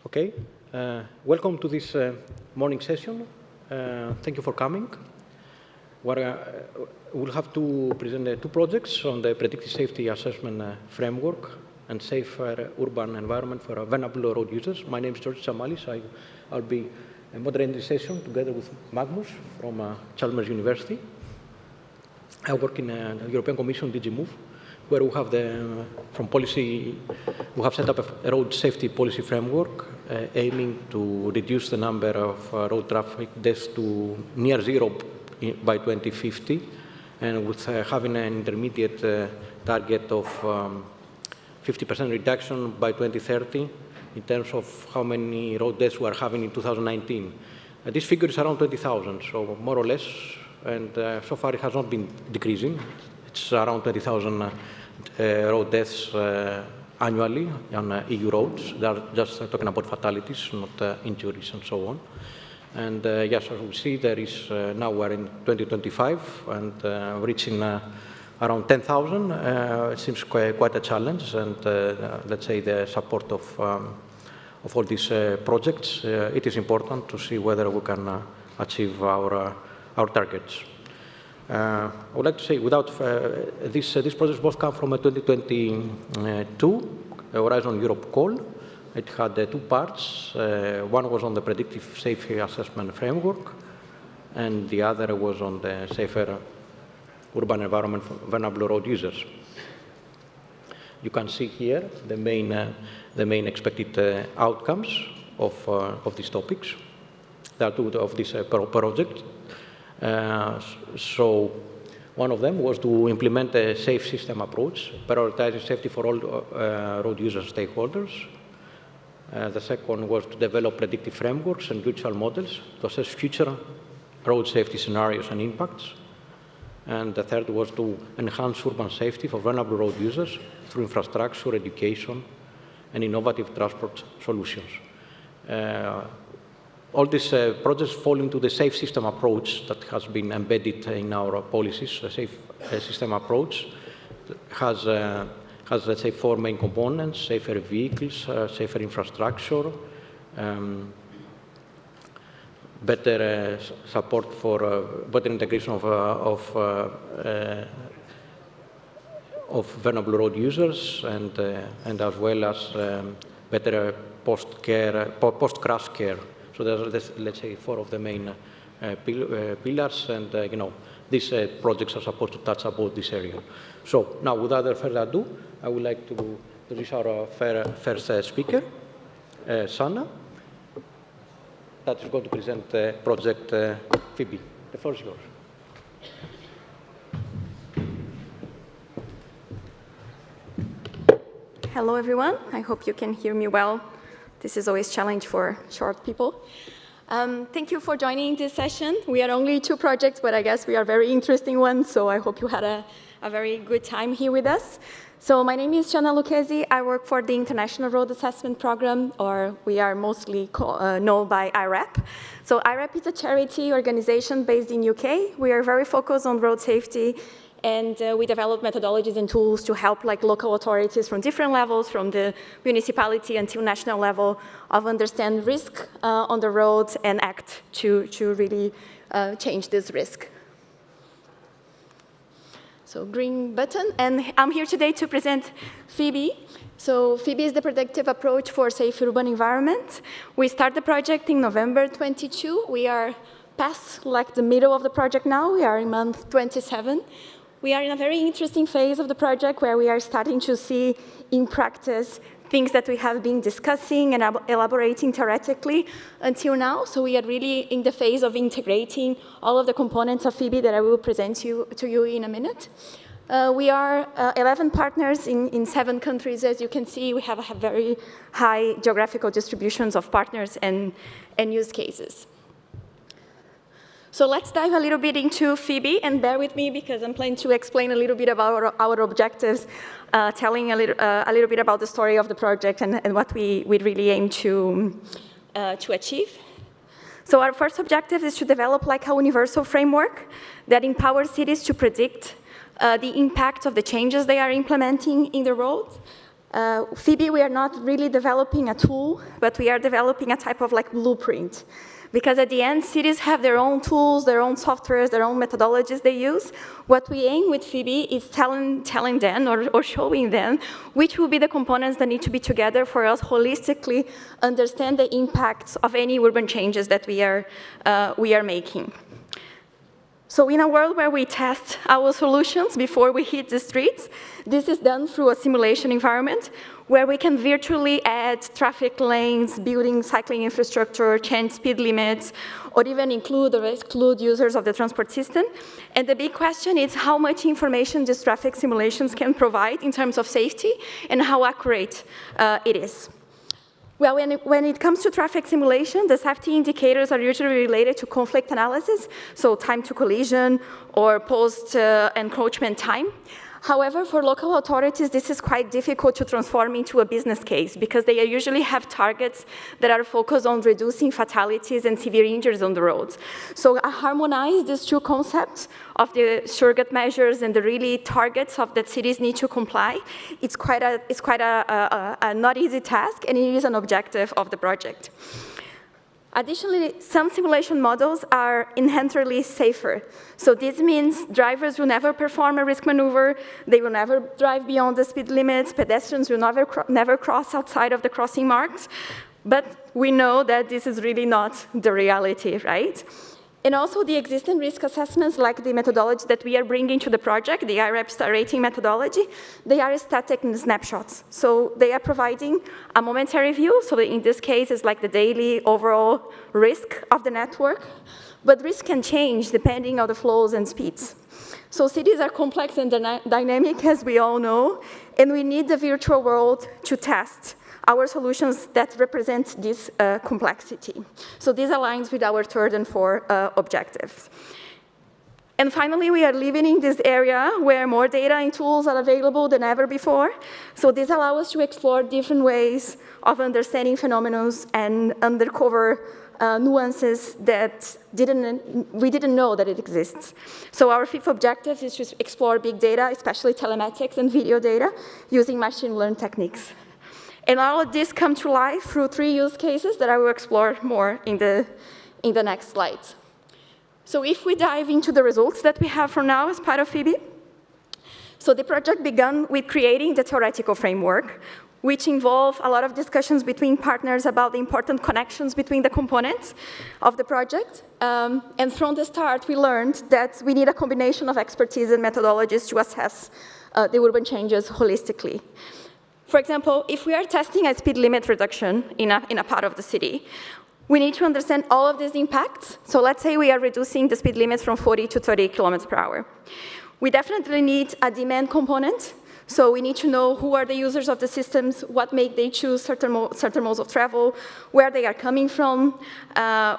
Okay, welcome to this morning session. Thank you for coming. We'll have to present two projects on the predictive safety assessment framework and safer urban environment for vulnerable road users. My name is Georgios Tzamalis. I'll be moderating this session together with Magnus from CHALMERS University. I work in the European Commission, DG Move, where we have from policy, we have set up a road safety policy framework aiming to reduce the number of road traffic deaths to near zero by 2050, and with having an intermediate target of 50% reduction by 2030 in terms of how many road deaths we are having in 2019. This figure is around 20,000, so more or less, and so far it has not been decreasing. It's around 20,000 road deaths annually on EU roads. They are just talking about fatalities, not injuries and so on. And yes, as we see, there is now we're in 2025 and reaching around 10,000. It seems quite a challenge, and let's say the support of all these projects, it is important to see whether we can achieve our targets. I would like to say, without these projects both come from a 2022 Horizon Europe call. It had two parts. One was on the predictive safety assessment framework, and the other was on the safer urban environment for vulnerable road users. You can see here the main expected outcomes of these topics. There are two of this project. So one of them was to implement a safe system approach, prioritizing safety for all road user stakeholders. The second was to develop predictive frameworks and virtual models to assess future road safety scenarios and impacts. And the third was to enhance urban safety for vulnerable road users through infrastructure, education, and innovative transport solutions. All these projects fall into the safe system approach that has been embedded in our policies. A safe system approach has, let's say, four main components: safer vehicles, safer infrastructure, better support for better integration of vulnerable road users, and as well as better post-crash care. So there's, let's say, four of the main pillars, and these projects are supposed to touch about this area. So now, without further ado, I would like to introduce our first speaker, Sana, that is going to present project PHOEBE. The floor is yours. Hello, everyone. I hope you can hear me well. This is always a challenge for short people. Thank you for joining this session. We are only two projects, but I guess we are very interesting ones, so I hope you had a very good time here with us. So my name is Shana Lucchesi. I work for the International Road Assessment Program, or we are mostly known by IRAP. So IRAP is a charity organization based in UK. We are very focused on road safety, and we develop methodologies and tools to help local authorities from different levels, from the municipality until national level, of understand risk on the roads and act to really change this risk. So green button, and I'm here today to present PHOEBE. So PHOEBE is the predictive approach for safe urban environment. We start the project in November 22. We are past the middle of the project now. We are in month 27. We are in a very interesting phase of the project where we are starting to see in practice things that we have been discussing and elaborating theoretically until now. So we are really in the phase of integrating all of the components of PHOEBE that I will present to you in a minute. We are 11 partners in 7 countries. As you can see, we have a very high geographical distributions of partners and use cases. So let's dive a little bit into PHOEBE, and bear with me because I'm planning to explain a little bit about our objectives, telling a little bit about the story of the project and what we really aim to achieve. So our first objective is to develop a universal framework that empowers cities to predict the impact of the changes they are implementing in the road. PHOEBE, we are not really developing a tool, but we are developing a type of like blueprint. Because at the end, cities have their own tools, their own softwares, their own methodologies they use. What we aim with PHOEBE is telling them or showing them which will be the components that need to be together for us holistically understand the impacts of any urban changes that we are making. So in a world where we test our solutions before we hit the streets, this is done through a simulation environment where we can virtually add traffic lanes, building cycling infrastructure, change speed limits, or even include or exclude users of the transport system. And the big question is how much information these traffic simulations can provide in terms of safety and how accurate it is. Well, when it comes to traffic simulation, the safety indicators are usually related to conflict analysis, so time to collision or post-encroachment time. However, for local authorities, this is quite difficult to transform into a business case because they usually have targets that are focused on reducing fatalities and severe injuries on the roads. So I harmonize these two concepts of the surrogate measures and the really targets of that cities need to comply. It's quite a not easy task, and it is an objective of the project. Additionally, some simulation models are inherently safer. So this means drivers will never perform a risk maneuver, they will never drive beyond the speed limits, pedestrians will never cross outside of the crossing marks, but we know that this is really not the reality, right? And also the existing risk assessments, like the methodology that we are bringing to the project, the IRAP star rating methodology, they are static snapshots. So they are providing a momentary view. So in this case, it's like the daily overall risk of the network. But risk can change depending on the flows and speeds. So cities are complex and dynamic, as we all know, and we need the virtual world to test our solutions that represent this complexity. So this aligns with our third and fourth objectives. And finally, we are living in this area where more data and tools are available than ever before. So this allows us to explore different ways of understanding phenomena and uncover nuances that we didn't know that it exists. So our fifth objective is to explore big data, especially telematics and video data, using machine learning techniques. And all of this come to life through 3 use cases that I will explore more in the next slides. So if we dive into the results that we have for now as part of PHOEBE, so the project began with creating the theoretical framework, which involved a lot of discussions between partners about the important connections between the components of the project. And from the start, we learned that we need a combination of expertise and methodologies to assess the urban changes holistically. For example, if we are testing a speed limit reduction in a part of the city, we need to understand all of these impacts. So let's say we are reducing the speed limits from 40 to 30 kilometers per hour. We definitely need a demand component. So we need to know who are the users of the systems, what make they choose certain modes of travel, where they are coming from,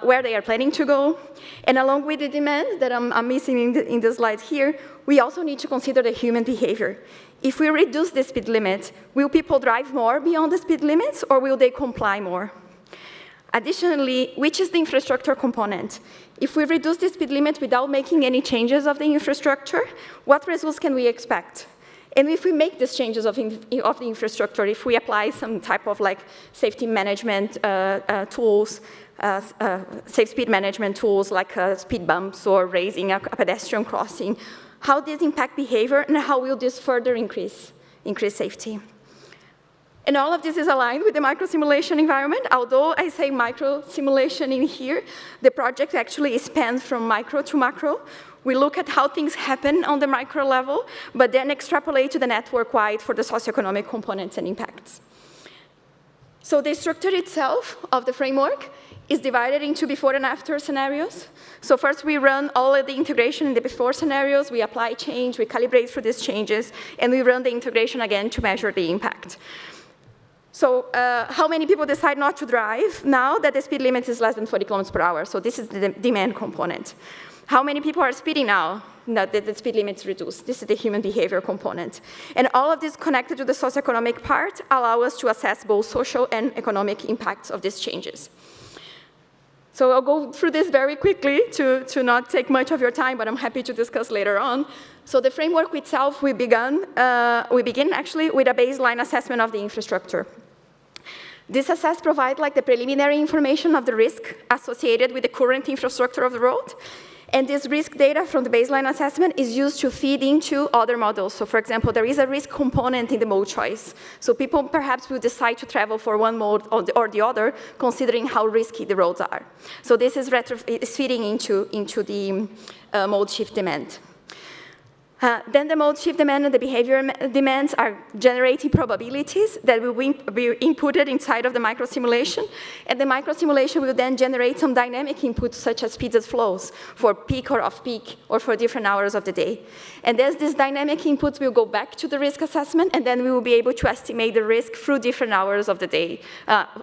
where they are planning to go. And along with the demand that I'm missing in the slide here, we also need to consider the human behavior. If we reduce the speed limit, will people drive more beyond the speed limits, or will they comply more? Additionally, which is the infrastructure component? If we reduce the speed limit without making any changes of the infrastructure, what results can we expect? And if we make these changes of the infrastructure, if we apply some type of like safety management tools, safe speed management tools like speed bumps or raising a pedestrian crossing, how does this impact behavior and how will this further increase safety? And all of this is aligned with the micro-simulation environment. Although I say micro-simulation in here, the project actually spans from micro to macro. We look at how things happen on the micro level, but then extrapolate to the network-wide for the socioeconomic components and impacts. So the structure itself of the framework is divided into before and after scenarios. So first we run all of the integration in the before scenarios, we apply change, we calibrate for these changes, and we run the integration again to measure the impact. So how many people decide not to drive now that the speed limit is less than 40 kilometers per hour? So this is the demand component. How many people are speeding now that the speed limit is reduced? This is the human behavior component. And all of this connected to the socioeconomic part allow us to assess both social and economic impacts of these changes. So I'll go through this very quickly to not take much of your time, but I'm happy to discuss later on. So the framework itself, we begin actually with a baseline assessment of the infrastructure. This assessment provides like the preliminary information of the risk associated with the current infrastructure of the road. And this risk data from the baseline assessment is used to feed into other models. So for example, there is a risk component in the mode choice. So people perhaps will decide to travel for one mode or the other, considering how risky the roads are. So this is feeding into the mode shift demand. Then the mode shift demand and the behavior demands are generating probabilities that will be inputted inside of the microsimulation. And the microsimulation will then generate some dynamic inputs, such as speeds and flows, for peak or off-peak, or for different hours of the day. And as these dynamic inputs will go back to the risk assessment, and then we will be able to estimate the risk through different hours of the day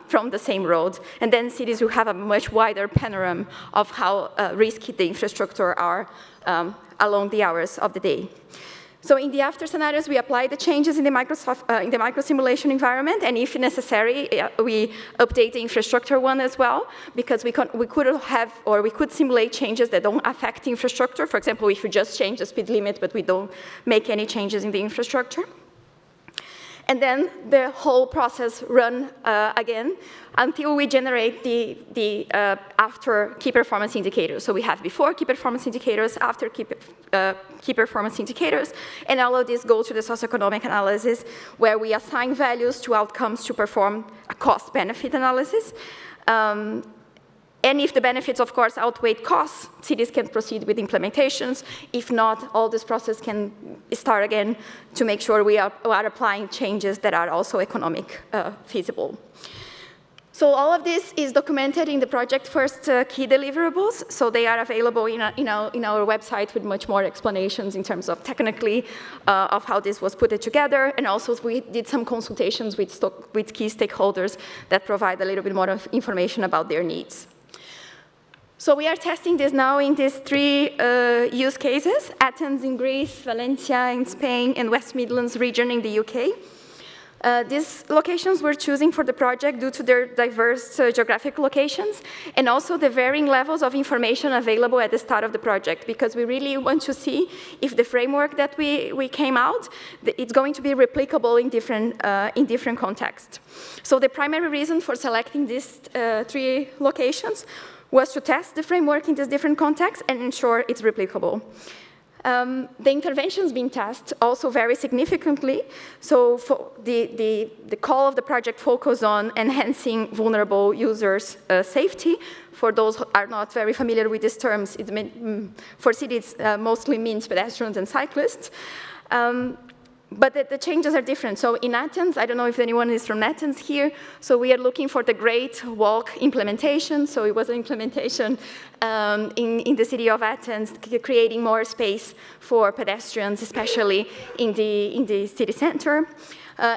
from the same road. And then cities will have a much wider panorama of how risky the infrastructure are along the hours of the day. So in the after scenarios, we apply the changes in the microsimulation environment, and if necessary, we update the infrastructure one as well, because we could simulate changes that don't affect the infrastructure. For example, if you just change the speed limit, but we don't make any changes in the infrastructure. And then the whole process run again until we generate the after key performance indicators. So we have before key performance indicators, after key performance indicators, and all of this goes to the socioeconomic analysis, where we assign values to outcomes to perform a cost-benefit analysis. And if the benefits, of course, outweigh costs, cities can proceed with implementations. If not, all this process can start again to make sure we are applying changes that are also economic feasible. So all of this is documented in the project first key deliverables. So they are available in our website with much more explanations in terms of technically of how this was put together. And also we did some consultations with key stakeholders that provide a little bit more of information about their needs. So we are testing this now in these 3 use cases: Athens in Greece, Valencia in Spain, and West Midlands region in the UK. These locations we're choosing for the project due to their diverse geographic locations, and also the varying levels of information available at the start of the project, because we really want to see if the framework that we came out, it's going to be replicable in different contexts. So the primary reason for selecting these 3 locations was to test the framework in these different contexts and ensure it's replicable. The interventions being tested also vary significantly. So for the call of the project focus on enhancing vulnerable users' safety. For those who are not very familiar with these terms, for cities, mostly means pedestrians and cyclists. But the changes are different. So in Athens, I don't know if anyone is from Athens here, so we are looking for the Great Walk implementation. So it was an implementation in the city of Athens, creating more space for pedestrians, especially in the city center.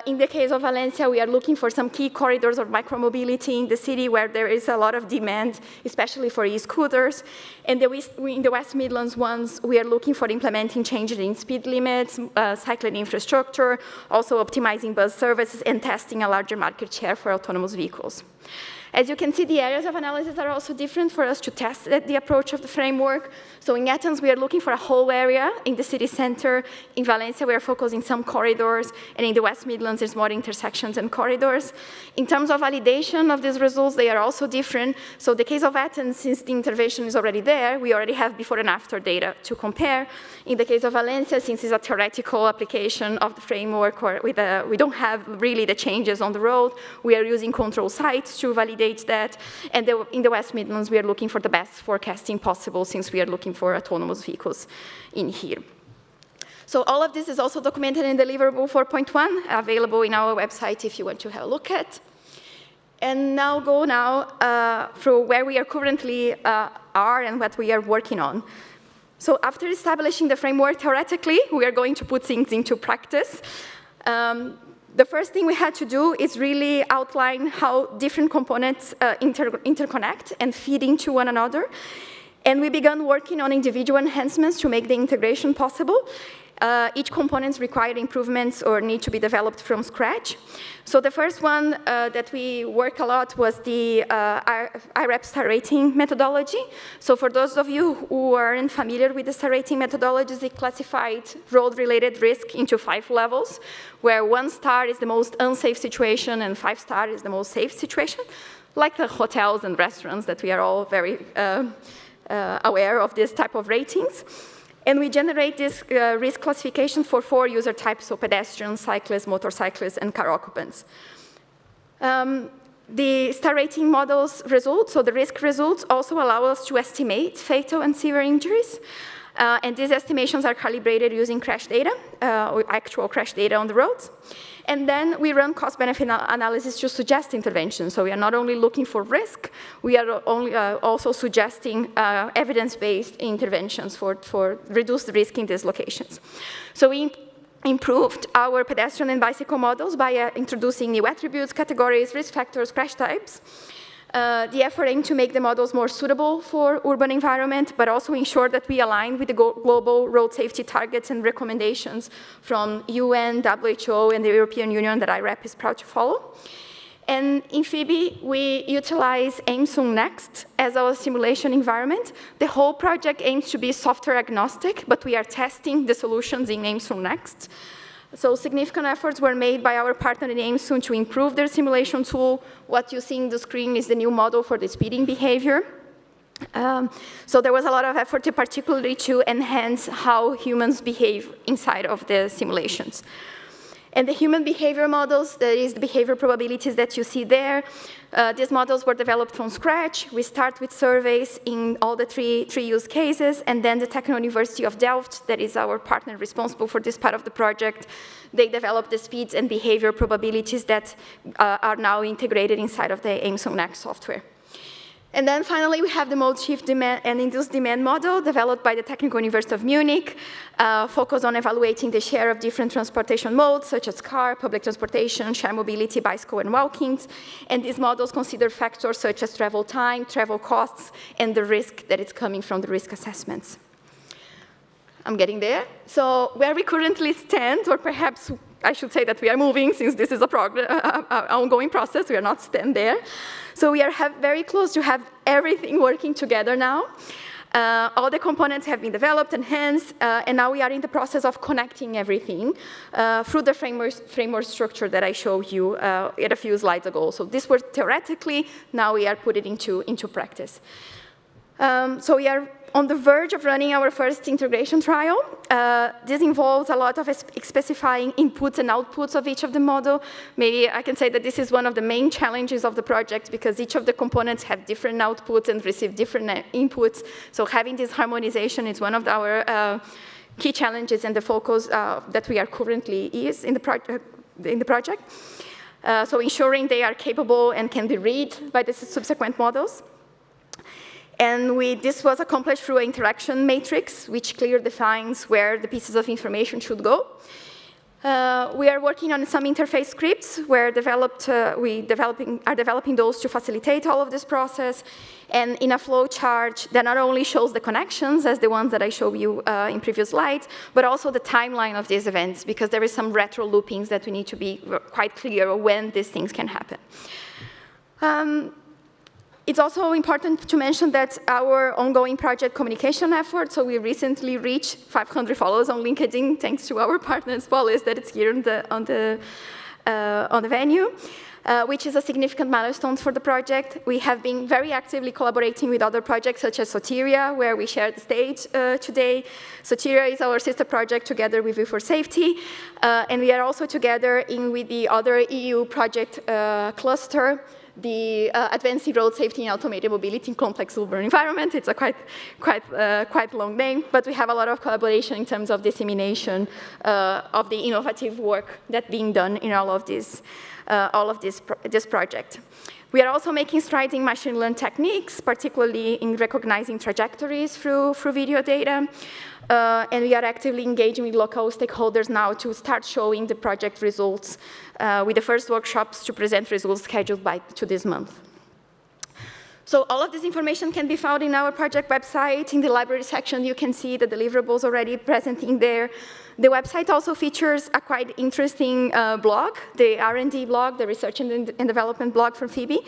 In the case of Valencia, we are looking for some key corridors of micromobility in the city where there is a lot of demand, especially for e-scooters. And in the West Midlands ones, we are looking for implementing changes in speed limits, cycling infrastructure, also optimizing bus services, and testing a larger market share for autonomous vehicles. As you can see, the areas of analysis are also different for us to test the approach of the framework. So in Athens, we are looking for a whole area in the city center. In Valencia, we are focusing some corridors. And in the West Midlands, there's more intersections and corridors. In terms of validation of these results, they are also different. So the case of Athens, since the intervention is already there, we already have before and after data to compare. In the case of Valencia, since it's a theoretical application of the framework, or we don't have really the changes on the road, we are using control sites to validate that. And in the West Midlands, we are looking for the best forecasting possible, since we are looking for autonomous vehicles in here. So all of this is also documented in deliverable 4.1, available in our website if you want to have a look at. And now go through where we are currently are and what we are working on. So after establishing the framework theoretically, we are going to put things into practice. The first thing we had to do is really outline how different components interconnect and feed into one another. And we began working on individual enhancements to make the integration possible. Each component require improvements or need to be developed from scratch. So the first one that we work a lot was the IRAP star rating methodology. So for those of you who aren't familiar with the star rating methodologies, it classified road-related risk into 5 levels, where 1 star is the most unsafe situation and 5 star is the most safe situation, like the hotels and restaurants that we are all very aware of this type of ratings. And we generate this risk classification for 4 user types, so pedestrians, cyclists, motorcyclists, and car occupants. The star rating models results, so the risk results, also allow us to estimate fatal and severe injuries. And these estimations are calibrated using crash data, actual crash data on the roads. And then we run cost-benefit analysis to suggest interventions. So we are not only looking for risk, we are also suggesting evidence-based interventions for reduce the risk in these locations. So we improved our pedestrian and bicycle models by introducing new attributes, categories, risk factors, crash types. The effort aimed to make the models more suitable for urban environment, but also ensure that we align with the global road safety targets and recommendations from UN, WHO, and the European Union that IRAP is proud to follow. And in PHOEBE, we utilize AIM-Soon Next as our simulation environment. The whole project aims to be software agnostic, but we are testing the solutions in AIM-Soon Next. So significant efforts were made by our partner in AIM-Soon to improve their simulation tool. What you see on the screen is the new model for the speeding behavior. So there was a lot of effort particularly to enhance how humans behave inside of the simulations. And the human behavior models, that is the behavior probabilities that you see there, these models were developed from scratch. We start with surveys in all the three use cases, and then the Technical University of Delft, that is our partner responsible for this part of the project, they developed the speeds and behavior probabilities that are now integrated inside of the AIM-Soon Next software. And then finally, we have the mode shift demand and induced demand model developed by the Technical University of Munich, focused on evaluating the share of different transportation modes, such as car, public transportation, shared mobility, bicycle, and walking. And these models consider factors such as travel time, travel costs, and the risk that is coming from the risk assessments. I'm getting there. So where we currently stand, or perhaps I should say that we are moving, since this is an ongoing process, we are not stand there. So we are very close to have everything working together now. All the components have been developed, enhanced, and now we are in the process of connecting everything through the framework structure that I showed you a few slides ago. So this was theoretically, now we are putting it into practice. So we are on the verge of running our first integration trial. This involves a lot of specifying inputs and outputs of each of the model. Maybe I can say that this is one of the main challenges of the project because each of the components have different outputs and receive different inputs. So having this harmonization is one of our key challenges and the focus that we are currently in the project. So ensuring they are capable and can be read by the subsequent models. And this was accomplished through an interaction matrix, which clearly defines where the pieces of information should go. We are working on some interface scripts where we are developing those to facilitate all of this process, and in a flow chart that not only shows the connections as the ones that I showed you in previous slides, but also the timeline of these events, because there is some retro loopings that we need to be quite clear when these things can happen. It's also important to mention that our ongoing project communication effort, so we recently reached 500 followers on LinkedIn, thanks to our partners, Polis, that is here on the venue, which is a significant milestone for the project. We have been very actively collaborating with other projects, such as SOTERIA, where we share the stage today. SOTERIA is our sister project together with U4Safety, and we are also together with the other EU project cluster, the Advancing Road Safety and Automated Mobility in Complex Urban Environment. It's a quite long name, but we have a lot of collaboration in terms of dissemination of the innovative work that's being done in all of this project. We are also making strides in machine learning techniques, particularly in recognizing trajectories through video data. And we are actively engaging with local stakeholders now to start showing the project results with the first workshops to present results scheduled to this month. So all of this information can be found in our project website. In the library section, you can see the deliverables already present in there. The website also features a quite interesting blog, the R&D blog, the research and development blog from PHOEBE,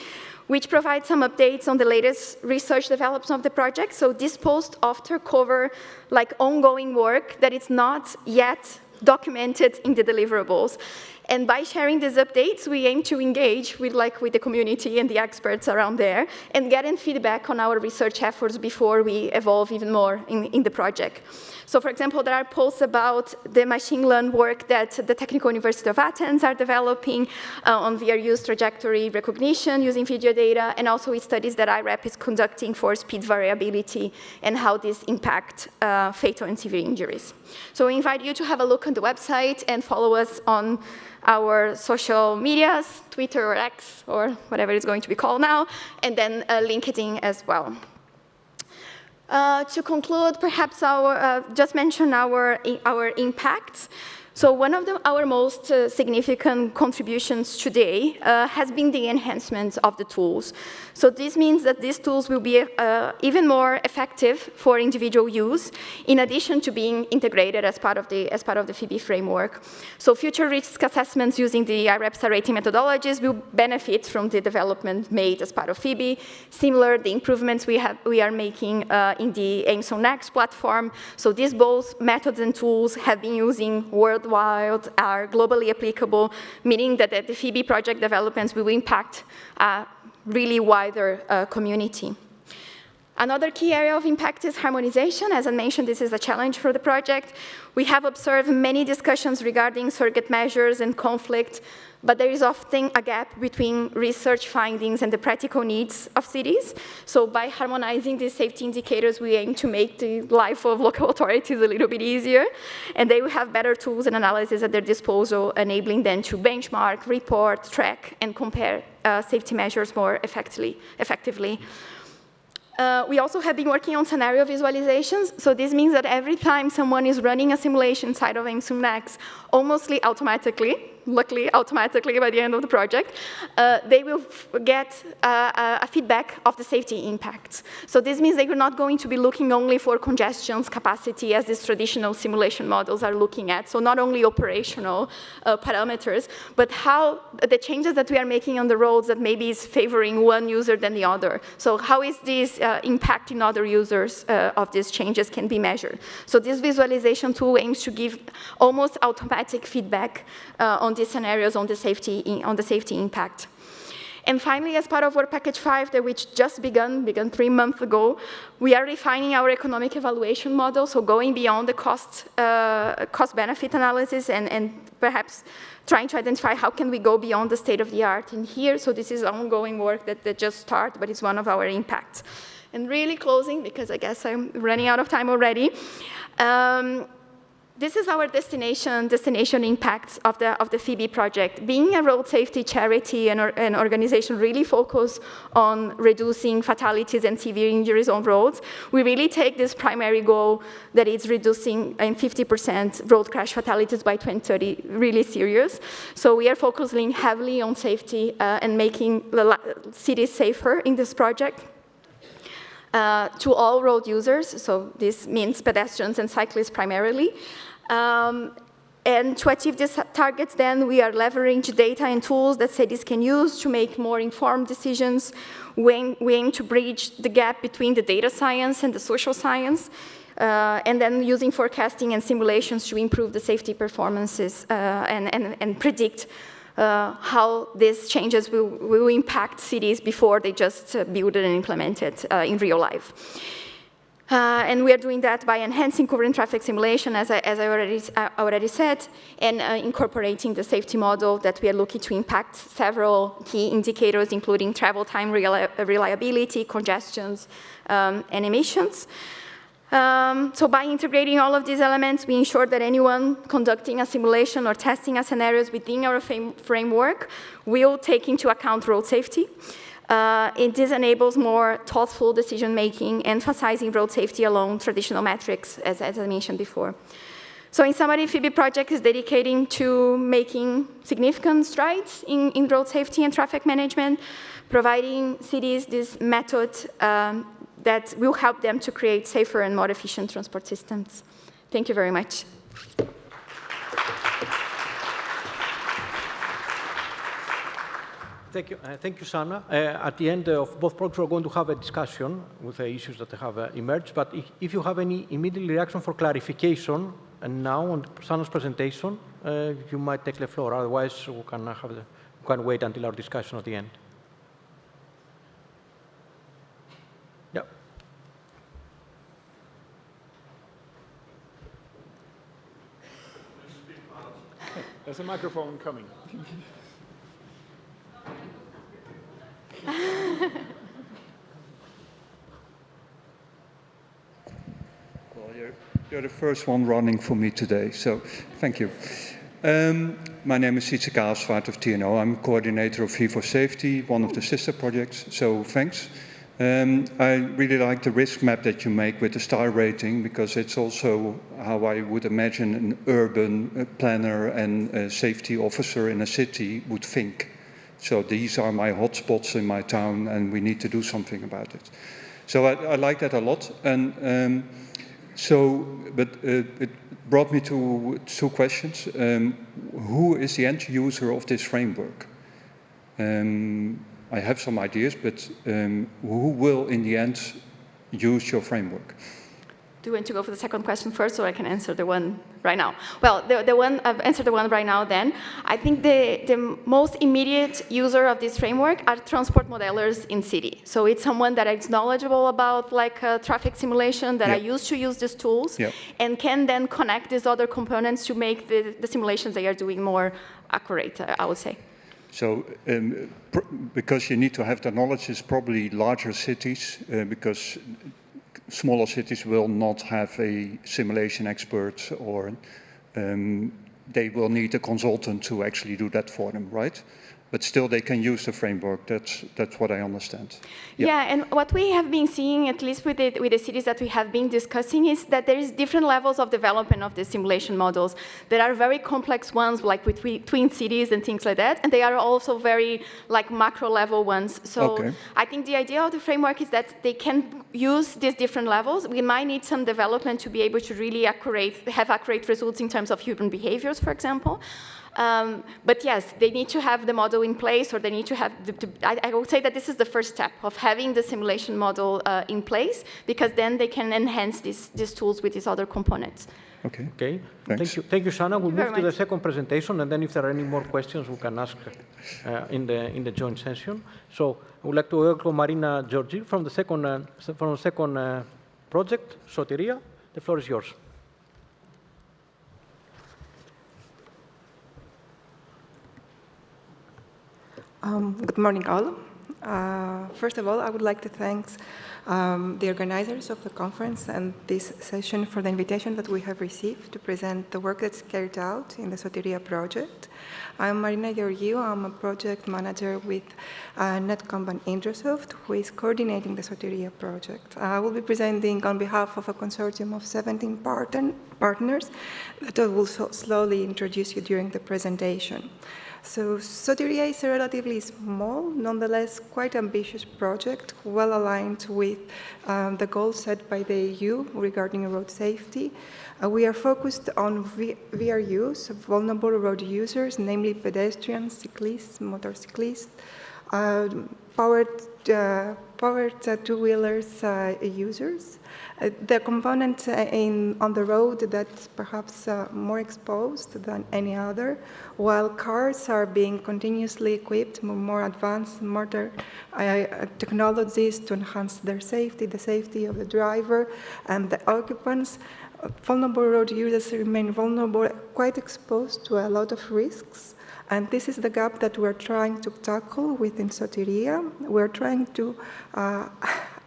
which provides some updates on the latest research developments of the project. So this post often cover like ongoing work that is not yet documented in the deliverables. And by sharing these updates, we aim to engage with the community and the experts around there and getting feedback on our research efforts before we evolve even more in the project. So for example, there are posts about the machine learning work that the Technical University of Athens are developing on VRU's trajectory recognition using video data, and also studies that IREP is conducting for speed variability and how this impacts fatal and severe injuries. So we invite you to have a look on the website and follow us on our social medias, Twitter or X, or whatever it's going to be called now, and then LinkedIn as well. To conclude, perhaps just mention our impacts. So one of our most significant contributions today has been the enhancement of the tools. So this means that these tools will be even more effective for individual use, in addition to being integrated as part of the PHOEBE framework. So future risk assessments using the IREP rating methodologies will benefit from the development made as part of PHOEBE. Similar, the improvements we are making in the AIMS on Next platform. So these both methods and tools have been using worldwide, are globally applicable, meaning that the PHOEBE project developments will impact a really wider community. Another key area of impact is harmonization. As I mentioned, this is a challenge for the project. We have observed many discussions regarding surrogate measures and conflict, but there is often a gap between research findings and the practical needs of cities. So by harmonizing these safety indicators, we aim to make the life of local authorities a little bit easier, and they will have better tools and analysis at their disposal, enabling them to benchmark, report, track, and compare safety measures more effectively. We also have been working on scenario visualizations. So this means that every time someone is running a simulation inside of AIMS Next, almost automatically, luckily automatically by the end of the project, they will get a feedback of the safety impacts. So this means they are not going to be looking only for congestions, capacity, as these traditional simulation models are looking at. So not only operational parameters, but how the changes that we are making on the roads that maybe is favoring one user than the other. So how is this impacting other users of these changes can be measured. So this visualization tool aims to give almost automatic feedback on these scenarios on the safety impact. And finally, as part of our package 5, which just began 3 months ago, we are refining our economic evaluation model, so going beyond the cost-benefit analysis and perhaps trying to identify how can we go beyond the state of the art in here. So this is ongoing work that just started, but it's one of our impacts. And really closing, because I guess I'm running out of time already. This is our destination impacts of the PHOEBE project. Being a road safety charity and an organization really focused on reducing fatalities and severe injuries on roads, we really take this primary goal that is reducing in 50% road crash fatalities by 2030 really serious. So we are focusing heavily on safety and making the cities safer in this project. To all road users, so this means pedestrians and cyclists primarily. And to achieve these targets, then, we are leveraging data and tools that cities can use to make more informed decisions. We aim to bridge the gap between the data science and the social science, and then using forecasting and simulations to improve the safety performances and predict how these changes will impact cities before they just build it and implement it in real life. And we are doing that by enhancing current traffic simulation, as I already said, and incorporating the safety model that we are looking to impact several key indicators, including travel time, reliability, congestions, and emissions. So by integrating all of these elements, we ensure that anyone conducting a simulation or testing a scenarios within our framework will take into account road safety. This enables more thoughtful decision-making, emphasizing road safety along traditional metrics, as I mentioned before. So in summary, PHOEBE project is dedicating to making significant strides in road safety and traffic management, providing cities this method that will help them to create safer and more efficient transport systems. Thank you very much. Thank you, Sana. At the end of both projects, we're going to have a discussion with the issues that have emerged. But if you have any immediate reaction for clarification, and now on Sana's presentation, you might take the floor. Otherwise, we can wait until our discussion at the end. Yeah. There's a microphone coming. Well, you're the first one running for me today, so thank you. My name is Tzamalis of TNO. I'm coordinator of PHOEBE Safety, one of the sister projects, so thanks. I really like the risk map that you make with the star rating, because it's also how I would imagine an urban planner and a safety officer in a city would think. So these are my hotspots in my town, and we need to do something about it. So I like that a lot. And but it brought me to two questions. Who is the end user of this framework? I have some ideas, but who will, in the end, use your framework? Do you want to go for the second question first, or I can answer the one right now? Well, I've answered the one right now then. I think the most immediate user of this framework are transport modelers in city. So it's someone that is knowledgeable about like traffic simulation, that are used to use these tools, and can then connect these other components to make the simulations they are doing more accurate, I would say. So because you need to have the knowledge, it's probably larger cities, because smaller cities will not have a simulation expert, or they will need a consultant to actually do that for them, right? But still they can use the framework. That's what I understand. Yeah, and what we have been seeing, at least with the cities that we have been discussing, is that there is different levels of development of the simulation models. There are very complex ones, like between cities and things like that, and they are also very like macro level ones. So I think the idea of the framework is that they can use these different levels. We might need some development to be able to really have accurate results in terms of human behaviors, for example. But yes, they need to have the model in place, or they need to have, I would say that this is the first step of having the simulation model in place, because then they can enhance these tools with these other components. Okay. Thank you, Sana. We'll move to the second presentation, and then if there are any more questions, we can ask in the joint session. So I would like to welcome Marina Georgiou from the second project, SOTERIA. The floor is yours. Good morning, all. First of all, I would like to thank the organizers of the conference and this session for the invitation that we have received to present the work that's carried out in the SOTERIA project. I'm Marina Georgiou. I'm a project manager with Netcomp and Introsoft, who is coordinating the SOTERIA project. I will be presenting on behalf of a consortium of 17 partners that I will slowly introduce you during the presentation. So SOTERIA is a relatively small, nonetheless quite ambitious project, well aligned with the goals set by the EU regarding road safety. We are focused on VRUs, vulnerable road users, namely pedestrians, cyclists, motorcyclists, powered two-wheelers users. The component on the road that's perhaps more exposed than any other, while cars are being continuously equipped with more advanced motor technologies to enhance their safety, the safety of the driver and the occupants. Vulnerable road users remain vulnerable, quite exposed to a lot of risks. And this is the gap that we're trying to tackle within SOTERIA. We're trying to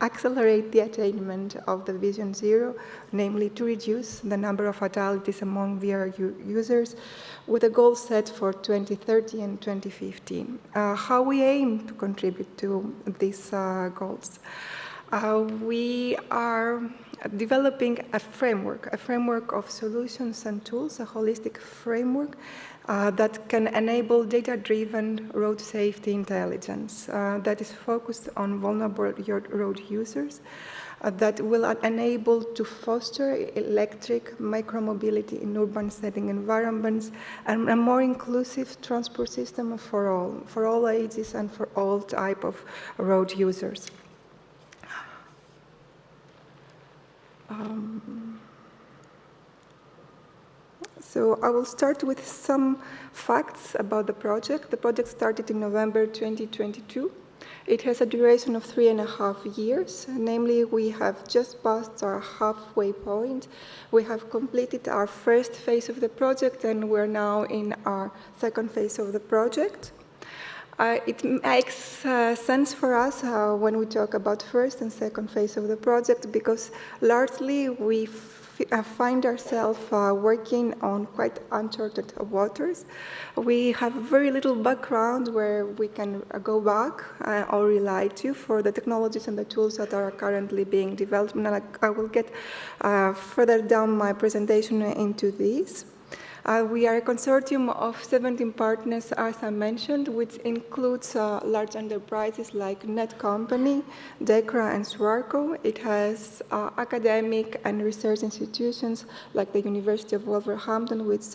accelerate the attainment of the Vision Zero, namely to reduce the number of fatalities among VRU users, with a goal set for 2030 and 2015. How we aim to contribute to these goals. We are developing a framework of solutions and tools, a holistic framework that can enable data-driven road safety intelligence that is focused on vulnerable road users, that will enable to foster electric micromobility in urban setting environments and a more inclusive transport system for all ages and for all type of road users. So I will start with some facts about the project. The project started in November 2022. It has a duration of 3.5 years. Namely, we have just passed our halfway point. We have completed our first phase of the project, and we're now in our second phase of the project. It makes sense for us when we talk about first and second phase of the project, because largely we find ourselves working on quite uncharted waters. We have very little background where we can go back or rely to for the technologies and the tools that are currently being developed. And I will get further down my presentation into this. We are a consortium of 17 partners, as I mentioned, which includes large enterprises like Netcompany, DECRA, and Swarco. It has academic and research institutions like the University of Wolverhampton, which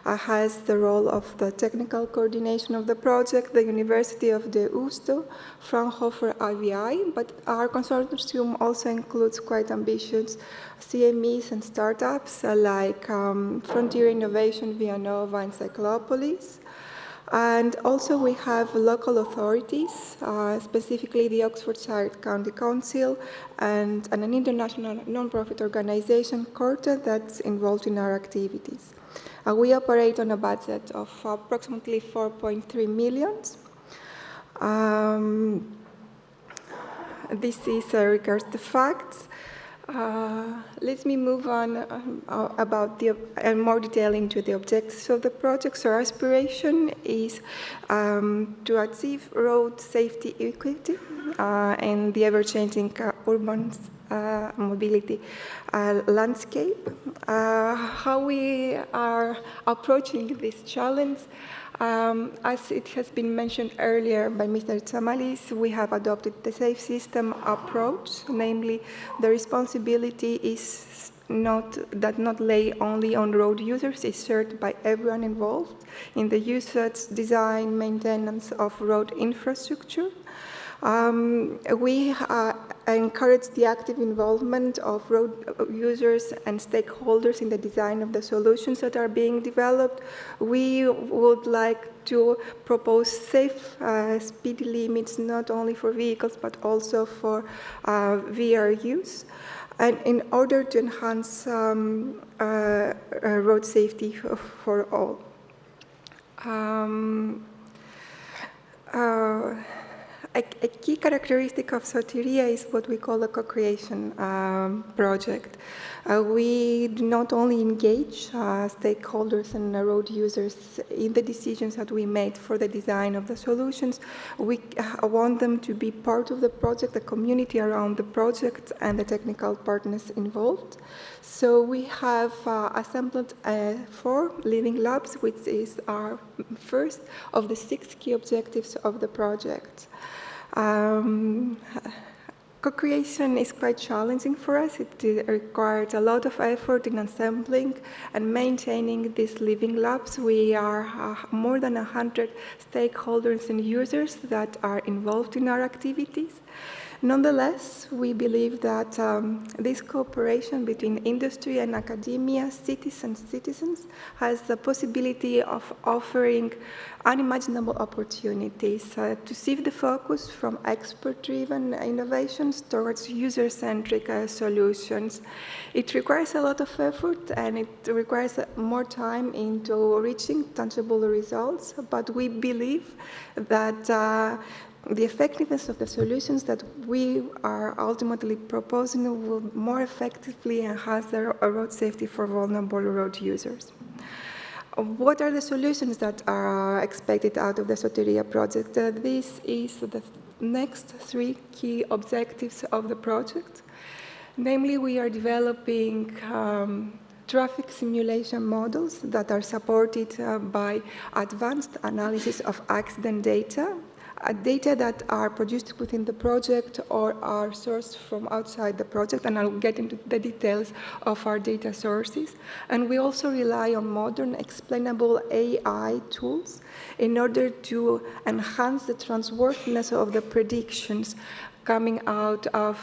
has the role of the technical coordination of the project, the University of the Usto, Fraunhofer IVI, but our consortium also includes quite ambitious CMEs and startups like Frontier Innovation, Vianova, and Cyclopolis. And also we have local authorities, specifically the Oxfordshire County Council and an international non-profit organization, CORTA, that's involved in our activities. We operate on a budget of approximately 4.3 million. This is regards the facts. Let me move on about more detail into the objectives of the project. So our aspiration is to achieve road safety equity in the ever-changing urban mobility landscape. How we are approaching this challenge, as it has been mentioned earlier by Mr. Tzamalis, we have adopted the safe system approach, namely the responsibility is not lay only on road users, it's shared by everyone involved in the usage, design, maintenance of road infrastructure. We encourage the active involvement of road users and stakeholders in the design of the solutions that are being developed. We would like to propose safe speed limits, not only for vehicles, but also for VR use, and in order to enhance road safety for all. A key characteristic of SOTERIA is what we call a co-creation project. We do not only engage stakeholders and road users in the decisions that we made for the design of the solutions. We want them to be part of the project, the community around the project, and the technical partners involved. So we have assembled 4 living labs, which is our first of the 6 key objectives of the project. Co-creation is quite challenging for us. It requires a lot of effort in assembling and maintaining these living labs. We are more than 100 stakeholders and users that are involved in our activities. Nonetheless, we believe that this cooperation between industry and academia, cities and citizens, has the possibility of offering unimaginable opportunities to shift the focus from expert-driven innovations towards user-centric solutions. It requires a lot of effort and it requires more time into reaching tangible results, but we believe that the effectiveness of the solutions that we are ultimately proposing will more effectively enhance the road safety for vulnerable road users. What are the solutions that are expected out of the SOTERIA project? This is the next three key objectives of the project. Namely, we are developing traffic simulation models that are supported by advanced analysis of accident data, data that are produced within the project or are sourced from outside the project, and I'll get into the details of our data sources. And we also rely on modern explainable AI tools in order to enhance the trustworthiness of the predictions coming out of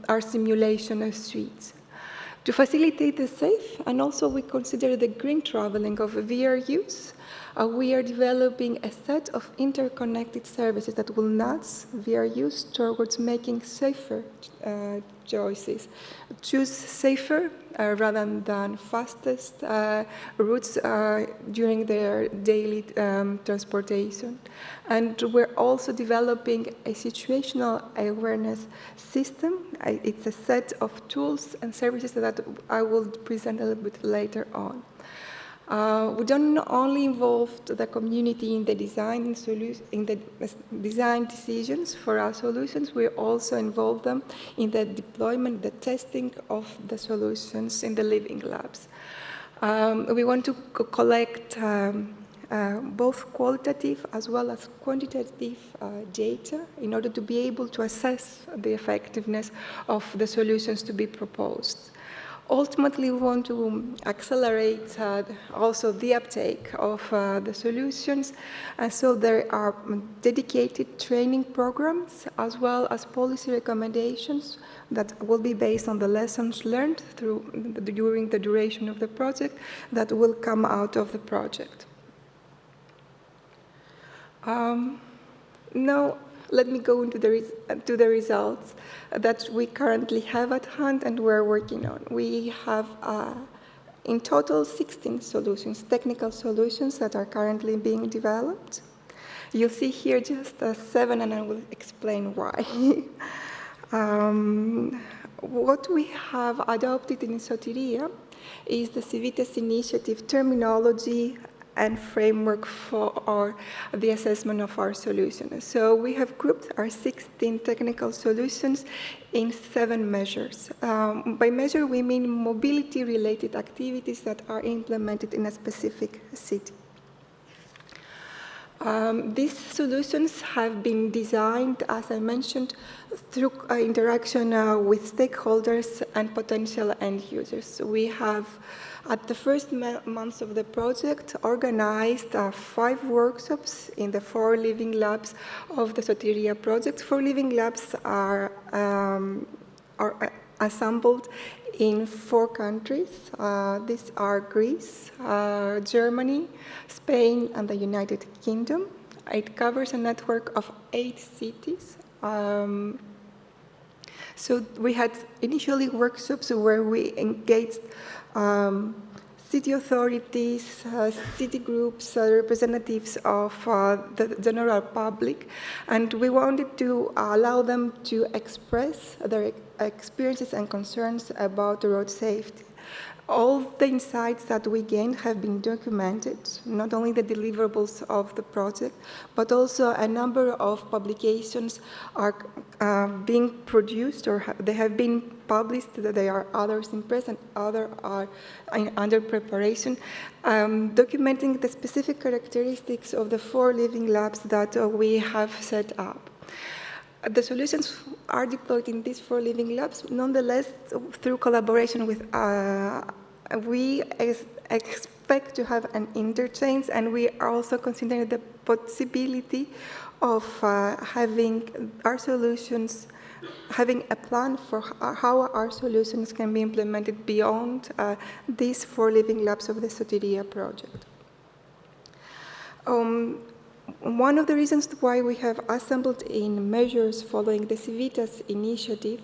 our simulation suites. To facilitate the safe, and also we consider the green traveling of VR use, we are developing a set of interconnected services that will nudge VR use towards making safer choices. Choose safer rather than fastest routes during their daily transportation. And we're also developing a situational awareness system. It's a set of tools and services that I will present a little bit later on. We don't only involve the community in the design decisions for our solutions, we also involve them in the deployment, the testing of the solutions in the living labs. We want to collect both qualitative as well as quantitative data in order to be able to assess the effectiveness of the solutions to be proposed. Ultimately, we want to accelerate also the uptake of the solutions, and so there are dedicated training programs as well as policy recommendations that will be based on the lessons learned during the duration of the project that will come out of the project. Now, let me go into the results that we currently have at hand and we're working on. We have, in total, 16 solutions, technical solutions that are currently being developed. You'll see here just 7, and I will explain why. What we have adopted in SOTERIA is the Civitas initiative terminology and framework for the assessment of our solutions. So we have grouped our 16 technical solutions in 7 measures. By measure, we mean mobility-related activities that are implemented in a specific city. These solutions have been designed, as I mentioned, through interaction with stakeholders and potential end users. We have, at the first months of the project, organized 5 workshops in the 4 living labs of the SOTERIA project. 4 living labs are assembled in 4 countries. These are Greece, Germany, Spain, and the United Kingdom. It covers a network of 8 cities. So we had initially workshops where we engaged city authorities, city groups, representatives of the general public, and we wanted to allow them to express their experiences and concerns about road safety. All the insights that we gained have been documented, not only the deliverables of the project, but also a number of publications are being produced, or they have been published. There are others in press and others are under preparation, documenting the specific characteristics of the 4 living labs that we have set up. The solutions are deployed in these 4 living labs. Nonetheless, through collaboration with, we expect to have an interchange, and we are also considering the possibility of having our solutions, having a plan for how our solutions can be implemented beyond these 4 living labs of the SOTERIA project. One of the reasons why we have assembled in measures following the Civitas initiative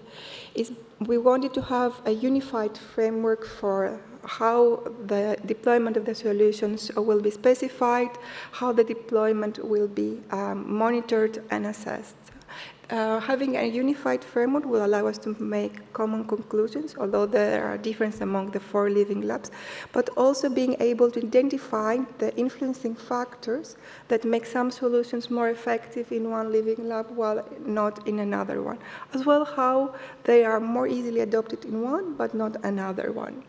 is we wanted to have a unified framework for how the deployment of the solutions will be specified, how the deployment will be monitored and assessed. Having a unified framework will allow us to make common conclusions, although there are differences among the 4 living labs, but also being able to identify the influencing factors that make some solutions more effective in one living lab while not in another one, as well how they are more easily adopted in one but not another one.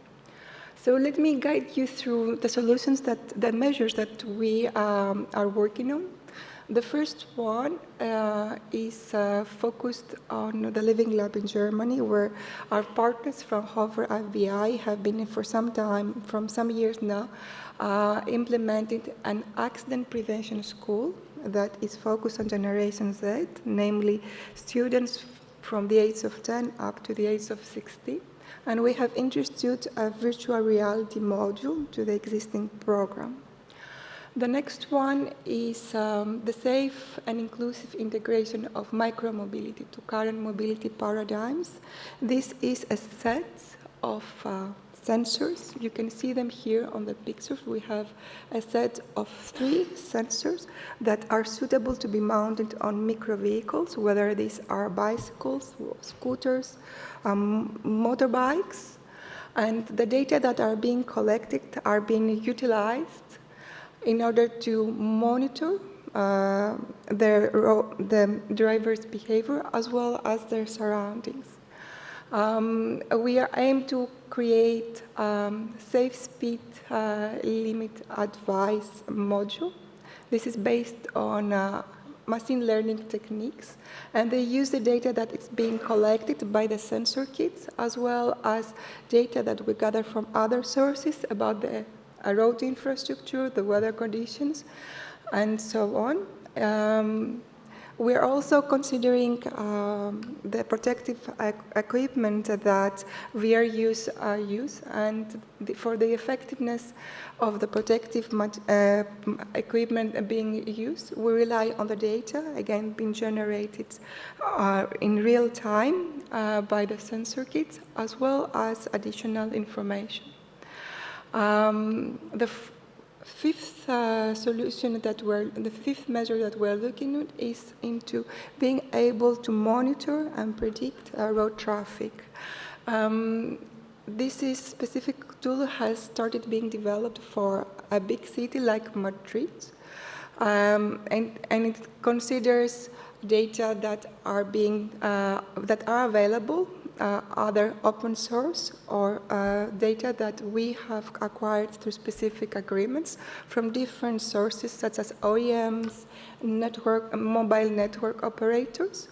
So let me guide you through the solutions, the measures that we are working on. The first one is focused on the Living Lab in Germany, where our partners from PHOEBE FBI have been for some time, from some years now, implemented an accident prevention school that is focused on Generation Z, namely students from the age of 10 up to the age of 60. And we have introduced a virtual reality module to the existing program. The next one is the safe and inclusive integration of micromobility to current mobility paradigms. This is a set of sensors. You can see them here on the pictures. We have a set of 3 sensors that are suitable to be mounted on micro vehicles, whether these are bicycles, scooters, motorbikes. And the data that are being collected are being utilized in order to monitor the driver's behavior as well as their surroundings. We are aimed to create safe speed limit advice module. This is based on machine learning techniques, and they use the data that is being collected by the sensor kits as well as data that we gather from other sources about the road infrastructure, the weather conditions, and so on. We are also considering the protective equipment that VR use, and for the effectiveness of the protective equipment being used, we rely on the data, again, being generated in real time by the sensor kits, as well as additional information. The fifth measure that we're looking at is into being able to monitor and predict road traffic. This specific tool has started being developed for a big city like Madrid, and it considers data that are available, other open source, or data that we have acquired through specific agreements from different sources such as OEMs, mobile network operators.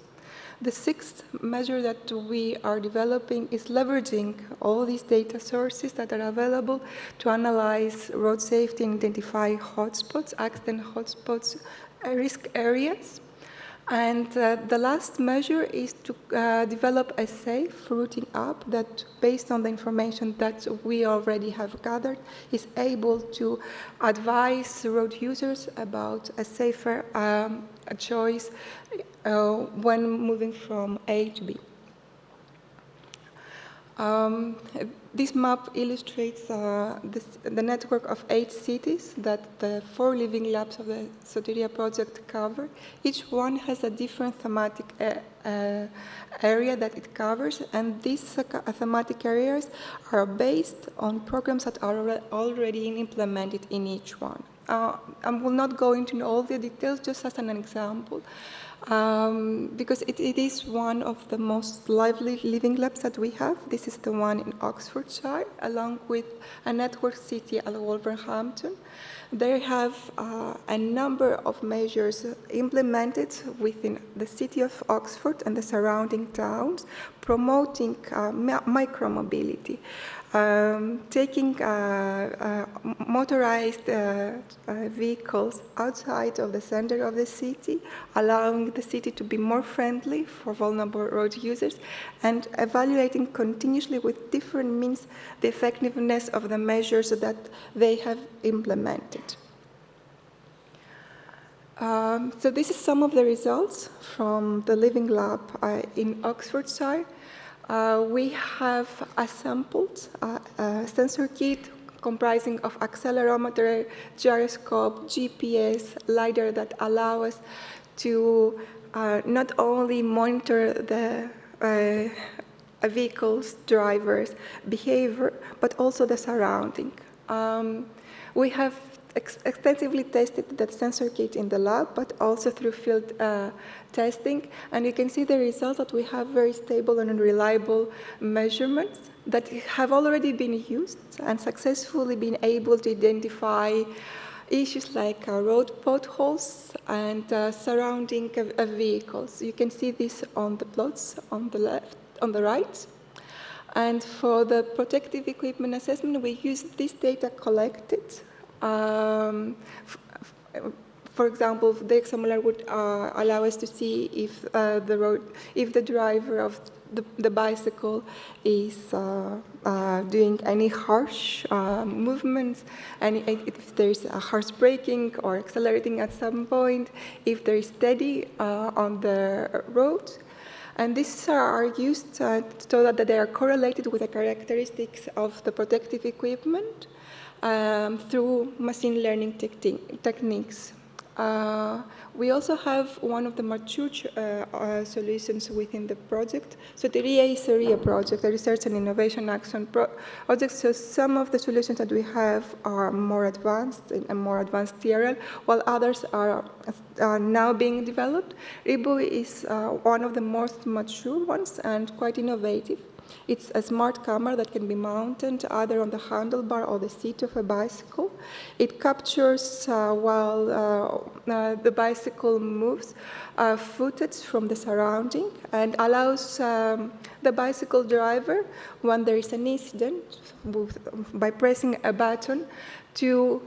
The sixth measure that we are developing is leveraging all these data sources that are available to analyze road safety and identify hotspots, accident hotspots, risk areas. And the last measure is to develop a safe routing app that, based on the information that we already have gathered, is able to advise road users about a safer choice when moving from A to B. This map illustrates the network of 8 cities that the 4 living labs of the SOTERIA project cover. Each one has a different thematic area that it covers, and these thematic areas are based on programs that are already implemented in each one. I will not go into all the details, just as an example. Because it is one of the most lively living labs that we have. This is the one in Oxfordshire, along with a network city at Wolverhampton. They have a number of measures implemented within the city of Oxford and the surrounding towns, promoting micromobility, taking motorized vehicles outside of the center of the city, allowing the city to be more friendly for vulnerable road users, and evaluating continuously with different means the effectiveness of the measures that they have implemented. So this is some of the results from the Living Lab in Oxfordshire. We have assembled a sensor kit comprising of accelerometer, gyroscope, GPS, LiDAR that allow us to not only monitor the vehicles, drivers' behavior, but also the surrounding. We have extensively tested that sensor kit in the lab, but also through field testing. And you can see the results that we have very stable and reliable measurements that have already been used and successfully been able to identify issues like road potholes and surrounding vehicles. You can see this on the plots on the left, on the right. And for the protective equipment assessment, we use this data collected. For example, the XMLR would allow us to see if the driver of the bicycle is doing any harsh movements, and if there's a harsh braking or accelerating at some point, if they're steady on the road. And these are used so that they are correlated with the characteristics of the protective equipment through machine learning techniques. We also have one of the mature solutions within the project. SOTERIA is a RIA project, a research and innovation action project. So some of the solutions that we have are more advanced in a more advanced TRL, while others are now being developed. RIBO is one of the most mature ones and quite innovative. It's a smart camera that can be mounted either on the handlebar or the seat of a bicycle. It captures, while the bicycle moves, footage from the surrounding and allows the bicycle driver, when there is an incident, by pressing a button, to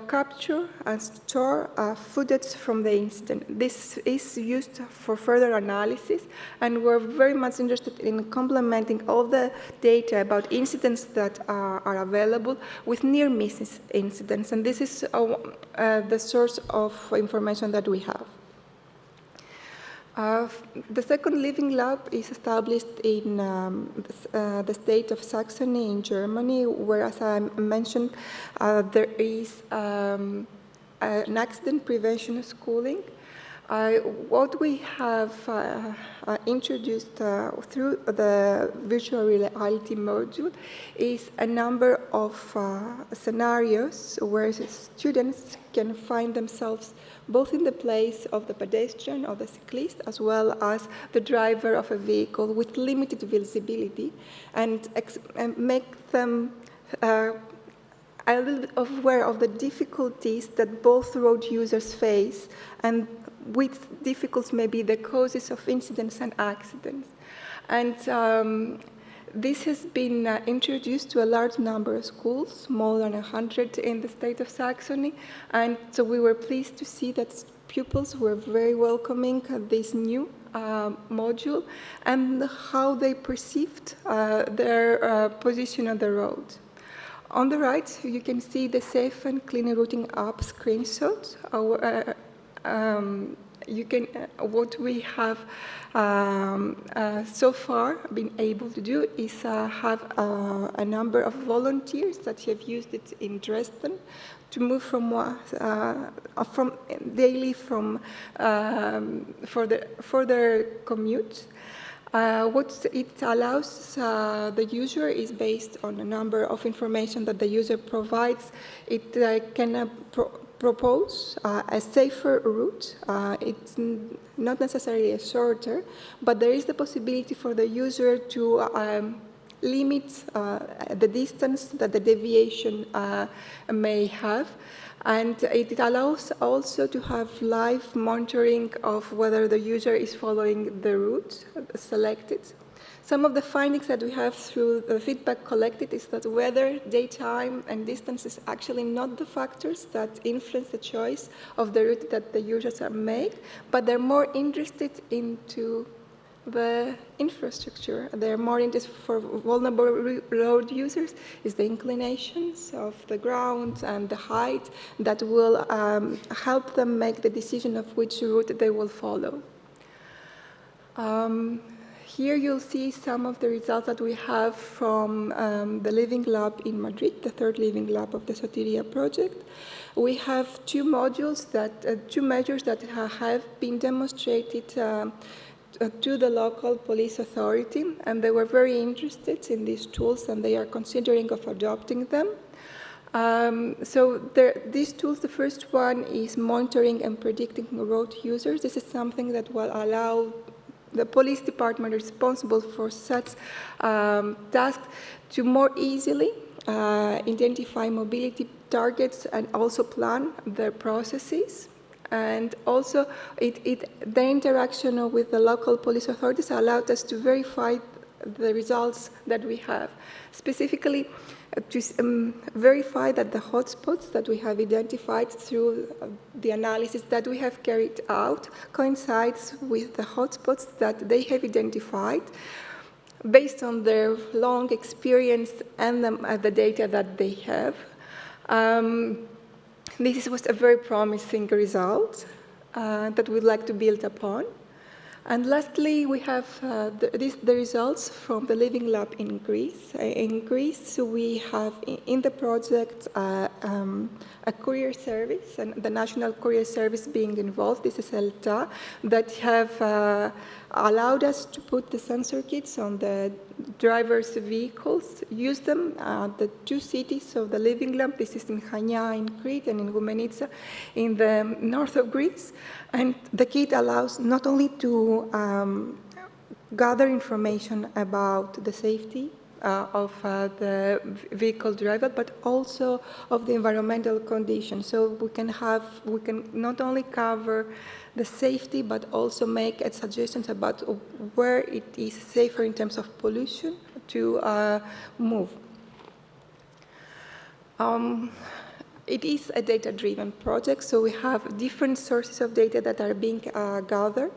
capture and store footage from the incident. This is used for further analysis, and we're very much interested in complementing all the data about incidents that are available with near-miss incidents, and this is the source of information that we have. The second living lab is established in the state of Saxony in Germany, where, as I mentioned, there is an accident prevention schooling. What we have introduced through the virtual reality module is a number of scenarios where students can find themselves both in the place of the pedestrian or the cyclist, as well as the driver of a vehicle with limited visibility, and make them a little bit aware of the difficulties that both road users face, and which difficulties may be the causes of incidents and accidents. And this has been introduced to a large number of schools, more than 100 in the state of Saxony, and so we were pleased to see that pupils were very welcoming this new module and how they perceived their position on the road. On the right, you can see the Safe and Clean Routing app screenshot. What we have so far been able to do is have a number of volunteers that have used it in Dresden to move from daily for their commute. What it allows the user is based on a number of information that the user provides. It can propose a safer route. It's not necessarily a shorter, but there is the possibility for the user to limit the distance that the deviation may have. And it allows also to have live monitoring of whether the user is following the route selected. Some of the findings that we have through the feedback collected is that weather, daytime, and distance is actually not the factors that influence the choice of the route that the users make, but they're more interested into the infrastructure. They're more interested for vulnerable road users is the inclinations of the ground and the height that will help them make the decision of which route they will follow. Here you'll see some of the results that we have from the Living Lab in Madrid, the third Living Lab of the SOTERIA project. We have two measures that have been demonstrated to the local police authority, and they were very interested in these tools, and they are considering of adopting them. These tools, the first one is monitoring and predicting road users. This is something that will allow the police department responsible for such tasks to more easily identify mobility targets and also plan their processes. And also, the interaction with the local police authorities allowed us to verify the results that we have. Specifically, to verify that the hotspots that we have identified through the analysis that we have carried out coincides with the hotspots that they have identified based on their long experience and the data that they have. This was a very promising result that we'd like to build upon. And lastly, we have the results from the Living Lab in Greece. In Greece, we have in the project a courier service, and the national courier service being involved. This is ELTA, that have allowed us to put the sensor kits on the drivers' vehicles, use them at the two cities of the Living Lab. This is in Chania in Crete and in Goumenitsa in the north of Greece. And the kit allows not only to gather information about the safety of the vehicle driver, but also of the environmental conditions. So we can not only cover the safety, but also make suggestions about where it is safer in terms of pollution to move. It is a data-driven project, so we have different sources of data that are being gathered.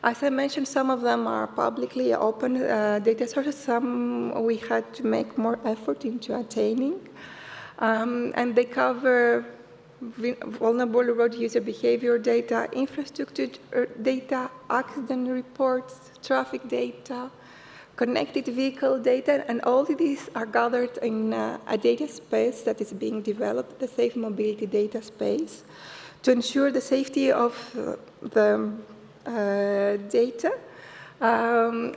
As I mentioned, some of them are publicly open data sources. Some we had to make more effort into attaining. And they cover vulnerable road user behavior data, infrastructure data, accident reports, traffic data, connected vehicle data, and all of these are gathered in a data space that is being developed, the Safe Mobility Data Space, to ensure the safety of the data.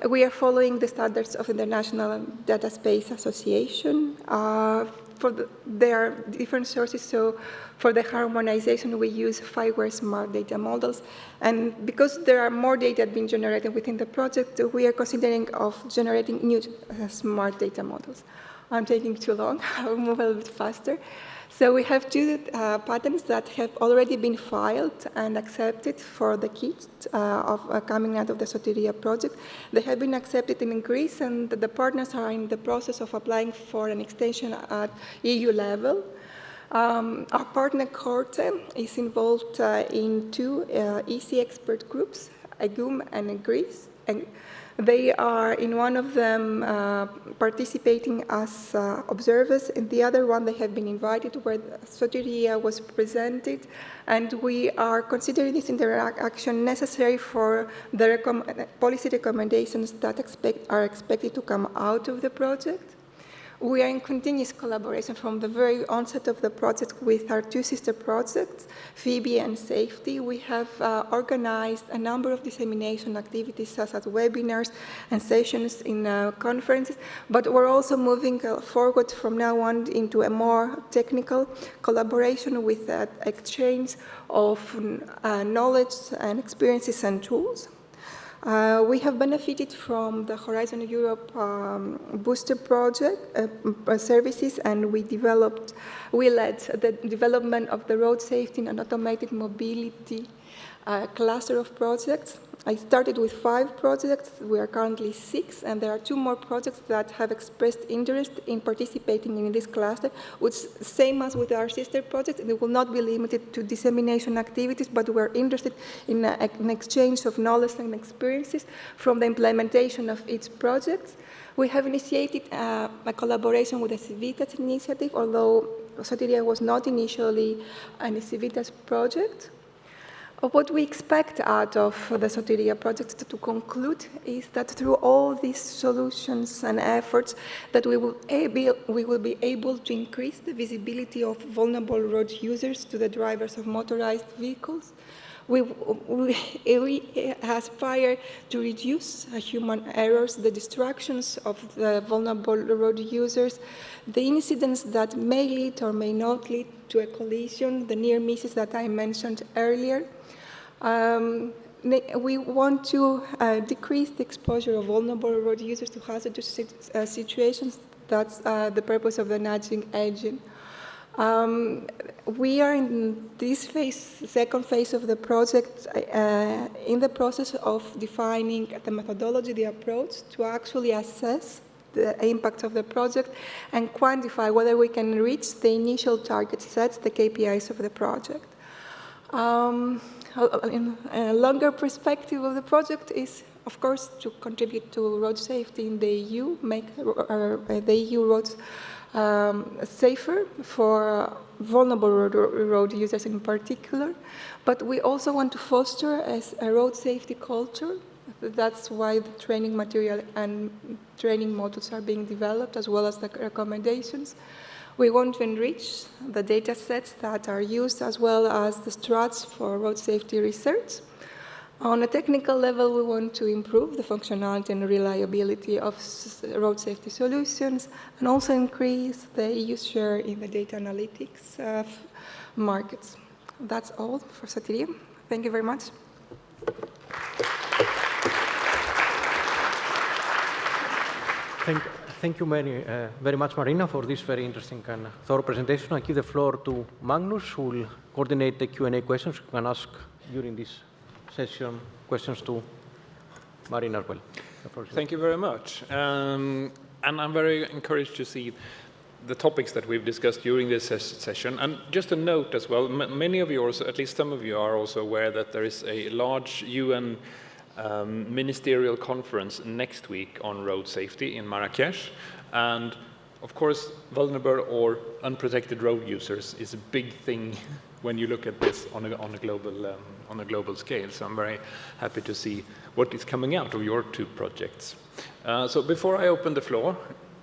We are following the standards of International Data Space Association. There are different sources, so for the harmonization, we use 5-ware smart data models. And because there are more data being generated within the project, we are considering of generating new smart data models. I'm taking too long. I'll move a little bit faster. So we have two patents that have already been filed and accepted for the kits coming out of the SOTERIA project. They have been accepted in Greece, and the partners are in the process of applying for an extension at EU level. Our partner Corte is involved in two EC expert groups, AGUM and Greece. And they are in one of them participating as observers. In the other one, they have been invited where SOTERIA was presented, and we are considering this interaction necessary for the policy recommendations that are expected to come out of the project. We are in continuous collaboration from the very onset of the project with our two sister projects, PHOEBE and Safety. We have organized a number of dissemination activities, such as webinars and sessions in conferences, but we're also moving forward from now on into a more technical collaboration with exchange of knowledge and experiences and tools. We have benefited from the Horizon Europe booster project services, and we led the development of the road safety and automated mobility cluster of projects. I started with 5 projects. We are currently 6, and there are 2 more projects that have expressed interest in participating in this cluster, which, same as with our sister project, it will not be limited to dissemination activities, but we're interested in an exchange of knowledge and experiences from the implementation of each project. We have initiated a collaboration with the Civitas initiative, although SOTERIA was not initially a Civitas project. What we expect out of the SOTERIA project to conclude is that through all these solutions and efforts that we will be able to increase the visibility of vulnerable road users to the drivers of motorized vehicles. We aspire to reduce human errors, the distractions of the vulnerable road users, the incidents that may lead or may not lead to a collision, the near misses that I mentioned earlier. We want to decrease the exposure of vulnerable road users to hazardous situations. That's the purpose of the nudging engine. We are in this phase, second phase of the project, in the process of defining the methodology, the approach to actually assess the impact of the project and quantify whether we can reach the initial target sets, the KPIs of the project. In a longer perspective of the project is, of course, to contribute to road safety in the EU, make the EU roads safer for vulnerable road users in particular. But we also want to foster a road safety culture. That's why the training material and training modules are being developed, as well as the recommendations. We want to enrich the data sets that are used, as well as the strats for road safety research. On a technical level, we want to improve the functionality and reliability of road safety solutions, and also increase the EU share in the data analytics markets. That's all for SOTERIA. Thank you very much. Thank you very much, Marina, for this very interesting and thorough presentation. I give the floor to Magnus, who will coordinate the Q&A questions. You can ask during this session questions to Marina as well. Thank you very much. And I'm very encouraged to see the topics that we've discussed during this session. And just a note as well, many of you, or at least some of you, are also aware that there is a large UN ministerial conference next week on road safety in Marrakesh. And of course, vulnerable or unprotected road users is a big thing when you look at this on a global scale. So I'm very happy to see what is coming out of your two projects. So before I open the floor,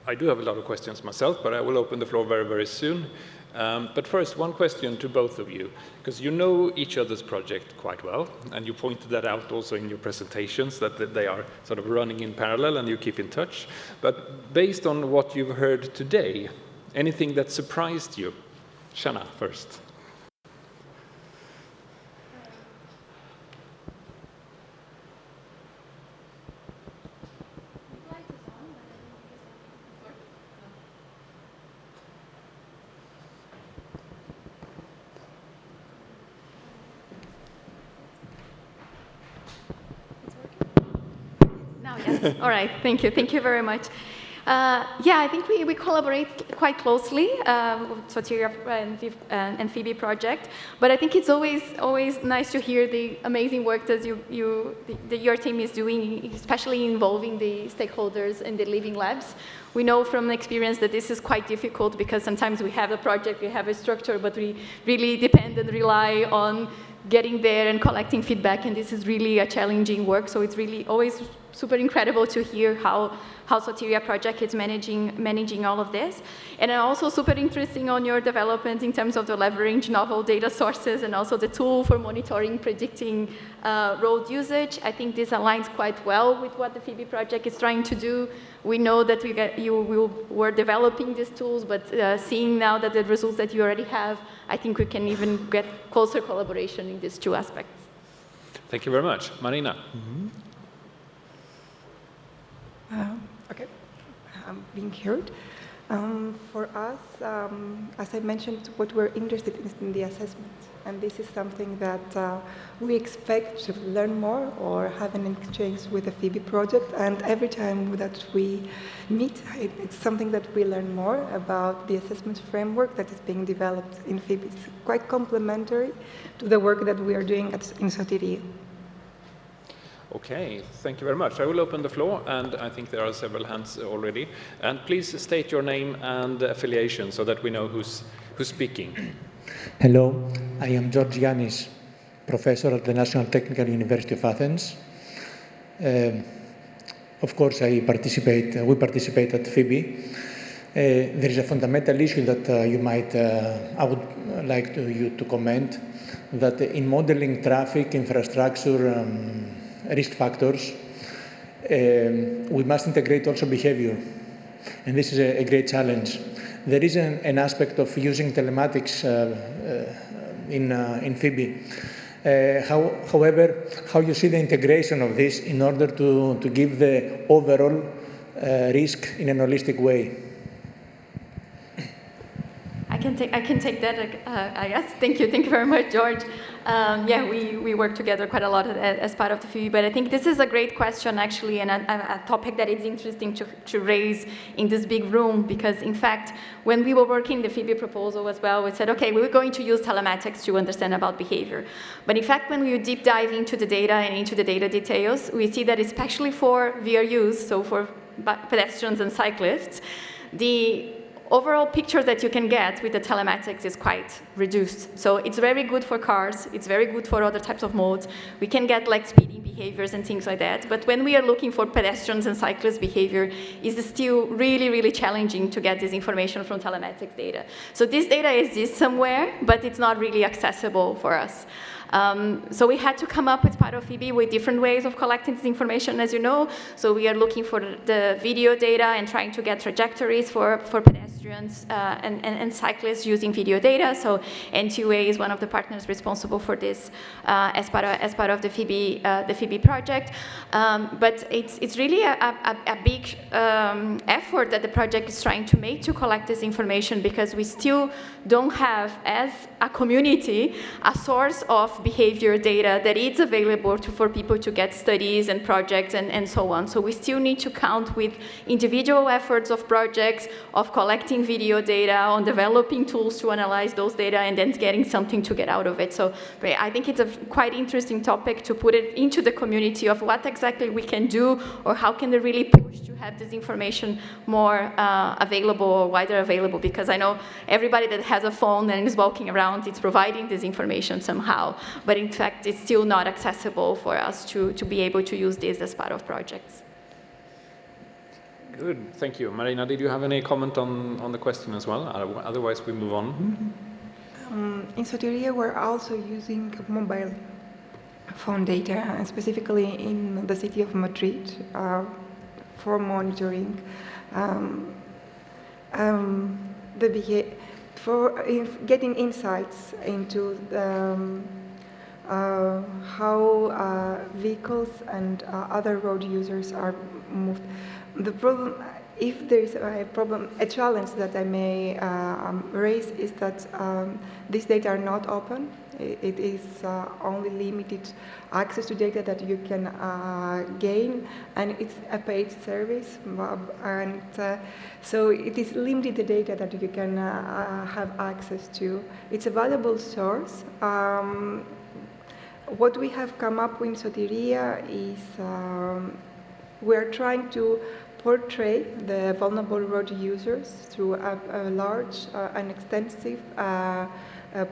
I do have a lot of questions myself, but I will open the floor very, very soon. But first, one question to both of you, because you know each other's project quite well, and you pointed that out also in your presentations, that they are sort of running in parallel and you keep in touch. But based on what you've heard today, anything that surprised you? Shana, first. Yes. All right. Thank you. Thank you very much. Yeah, I think we collaborate quite closely with SOTERIA and PHOEBE project. But I think it's always nice to hear the amazing work that your team is doing, especially involving the stakeholders in the living labs. We know from experience that this is quite difficult because sometimes we have a project, we have a structure, but we really depend and rely on getting there and collecting feedback, and this is really a challenging work. So it's really always super incredible to hear how SOTERIA project is managing all of this. And also super interesting on your development in terms of the leverage novel data sources and also the tool for monitoring, predicting road usage. I think this aligns quite well with what the PHOEBE project is trying to do. We know that you were developing these tools, but seeing now that the results that you already have, I think we can even get closer collaboration in these two aspects. Thank you very much. Marina. Mm-hmm. Okay, I'm being heard. For us, as I mentioned, what we're interested in is in the assessment. And this is something that we expect to learn more or have an exchange with the PHOEBE project. And every time that we meet, it's something that we learn more about the assessment framework that is being developed in PHOEBE. It's quite complementary to the work that we are doing in SOTERIA. Okay, thank you very much. I will open the floor, and I think there are several hands already. And please state your name and affiliation so that we know who's speaking. Hello, I am Georgios. professor at the National Technical University of Athens. Of course, we participate at PHOEBE. There is a fundamental issue that I would like you to comment, that in modeling traffic, infrastructure, risk factors, we must integrate also behavior. And this is a great challenge. There is an aspect of using telematics in PHOEBE. However, how you see the integration of this in order to give the overall risk in a holistic way? I can take that, I guess. Thank you very much, George. Yeah, we work together quite a lot as part of the PHOEBE, but I think this is a great question, actually, and a topic that is interesting to raise in this big room, because, in fact, when we were working the PHOEBE proposal as well, we said, okay, we were going to use telematics to understand about behavior. But, in fact, when we deep dive into the data and into the data details, we see that especially for VRUs, so for pedestrians and cyclists, the overall picture that you can get with the telematics is quite reduced. So it's very good for cars, it's very good for other types of modes. We can get like speeding behaviors and things like that. But when we are looking for pedestrians and cyclists behavior, it's still really, really challenging to get this information from telematics data. So this data exists somewhere, but it's not really accessible for us. So we had to come up with part of PHOEBE with different ways of collecting this information, as you know. So we are looking for the video data and trying to get trajectories for pedestrians and cyclists using video data. So N2A is one of the partners responsible for this as part of the PHOEBE project. But it's really a big effort that the project is trying to make to collect this information, because we still don't have, as a community, a source of behavior data that is available for people to get studies and projects and so on. So we still need to count with individual efforts of projects, of collecting video data, on developing tools to analyze those data, and then getting something to get out of it. So I think it's a quite interesting topic to put it into the community of what exactly we can do, or how can they really push to have this information more available or wider available, because I know everybody that has a phone and is walking around, it's providing this information somehow. But in fact, it's still not accessible for us to be able to use this as part of projects. Good, thank you. Marina, did you have any comment on the question as well? Otherwise, we move on. In SOTERIA, we're also using mobile phone data, and specifically in the city of Madrid, for monitoring for getting insights into how vehicles and other road users are moved. The problem, if there is a challenge that I may raise, is that these data are not open. It is only limited access to data that you can gain, and it's a paid service, and so it is limited data that you can have access to. It's a valuable source. What we have come up with in SOTERIA is we're trying to portray the vulnerable road users through a large and extensive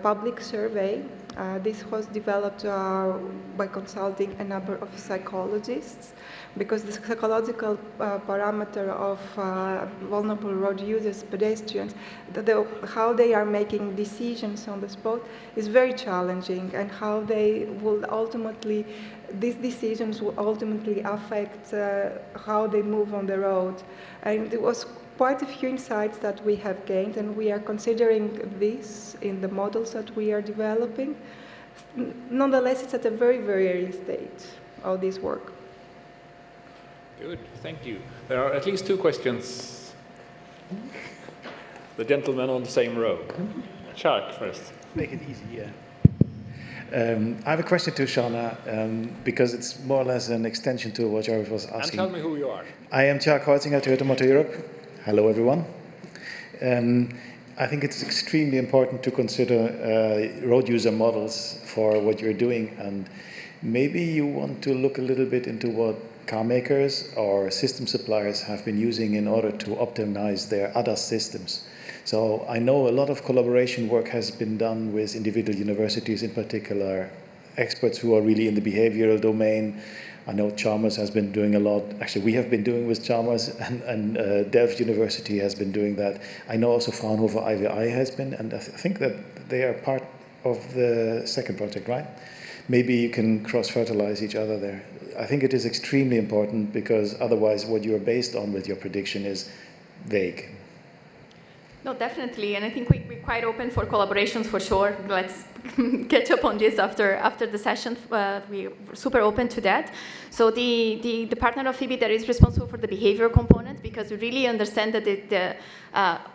public survey. This was developed by consulting a number of psychologists, because the psychological parameter of vulnerable road users, pedestrians, how they are making decisions on the spot is very challenging, and how they will ultimately, these decisions will ultimately affect how they move on the road. And it was quite a few insights that we have gained, and we are considering this in the models that we are developing. Nonetheless, it's at a very, very early stage of this work. Good, thank you. There are at least two questions. The gentleman on the same row. Chuck first. Make it easy, yeah. I have a question to Shauna, because it's more or less an extension to what Georgios was asking. And tell me who you are. I am Chuck Hoitzinger, Toyota Motor Europe. Hello, everyone. I think it's extremely important to consider road user models for what you're doing, and maybe you want to look a little bit into what car makers or system suppliers have been using in order to optimize their ADAS systems. So I know a lot of collaboration work has been done with individual universities, in particular experts who are really in the behavioral domain. I know CHALMERS has been doing a lot. Actually, we have been doing with CHALMERS, and Delft University has been doing that. I know also Fraunhofer IWI has been, and I think that they are part of the second project, right? Maybe you can cross-fertilize each other there. I think it is extremely important, because otherwise what you are based on with your prediction is vague. No, definitely, and I think we're quite open for collaborations for sure. Let's catch up on this after the session. We're super open to that. So the partner of PHOEBE that is responsible for the behavior component, because we really understand that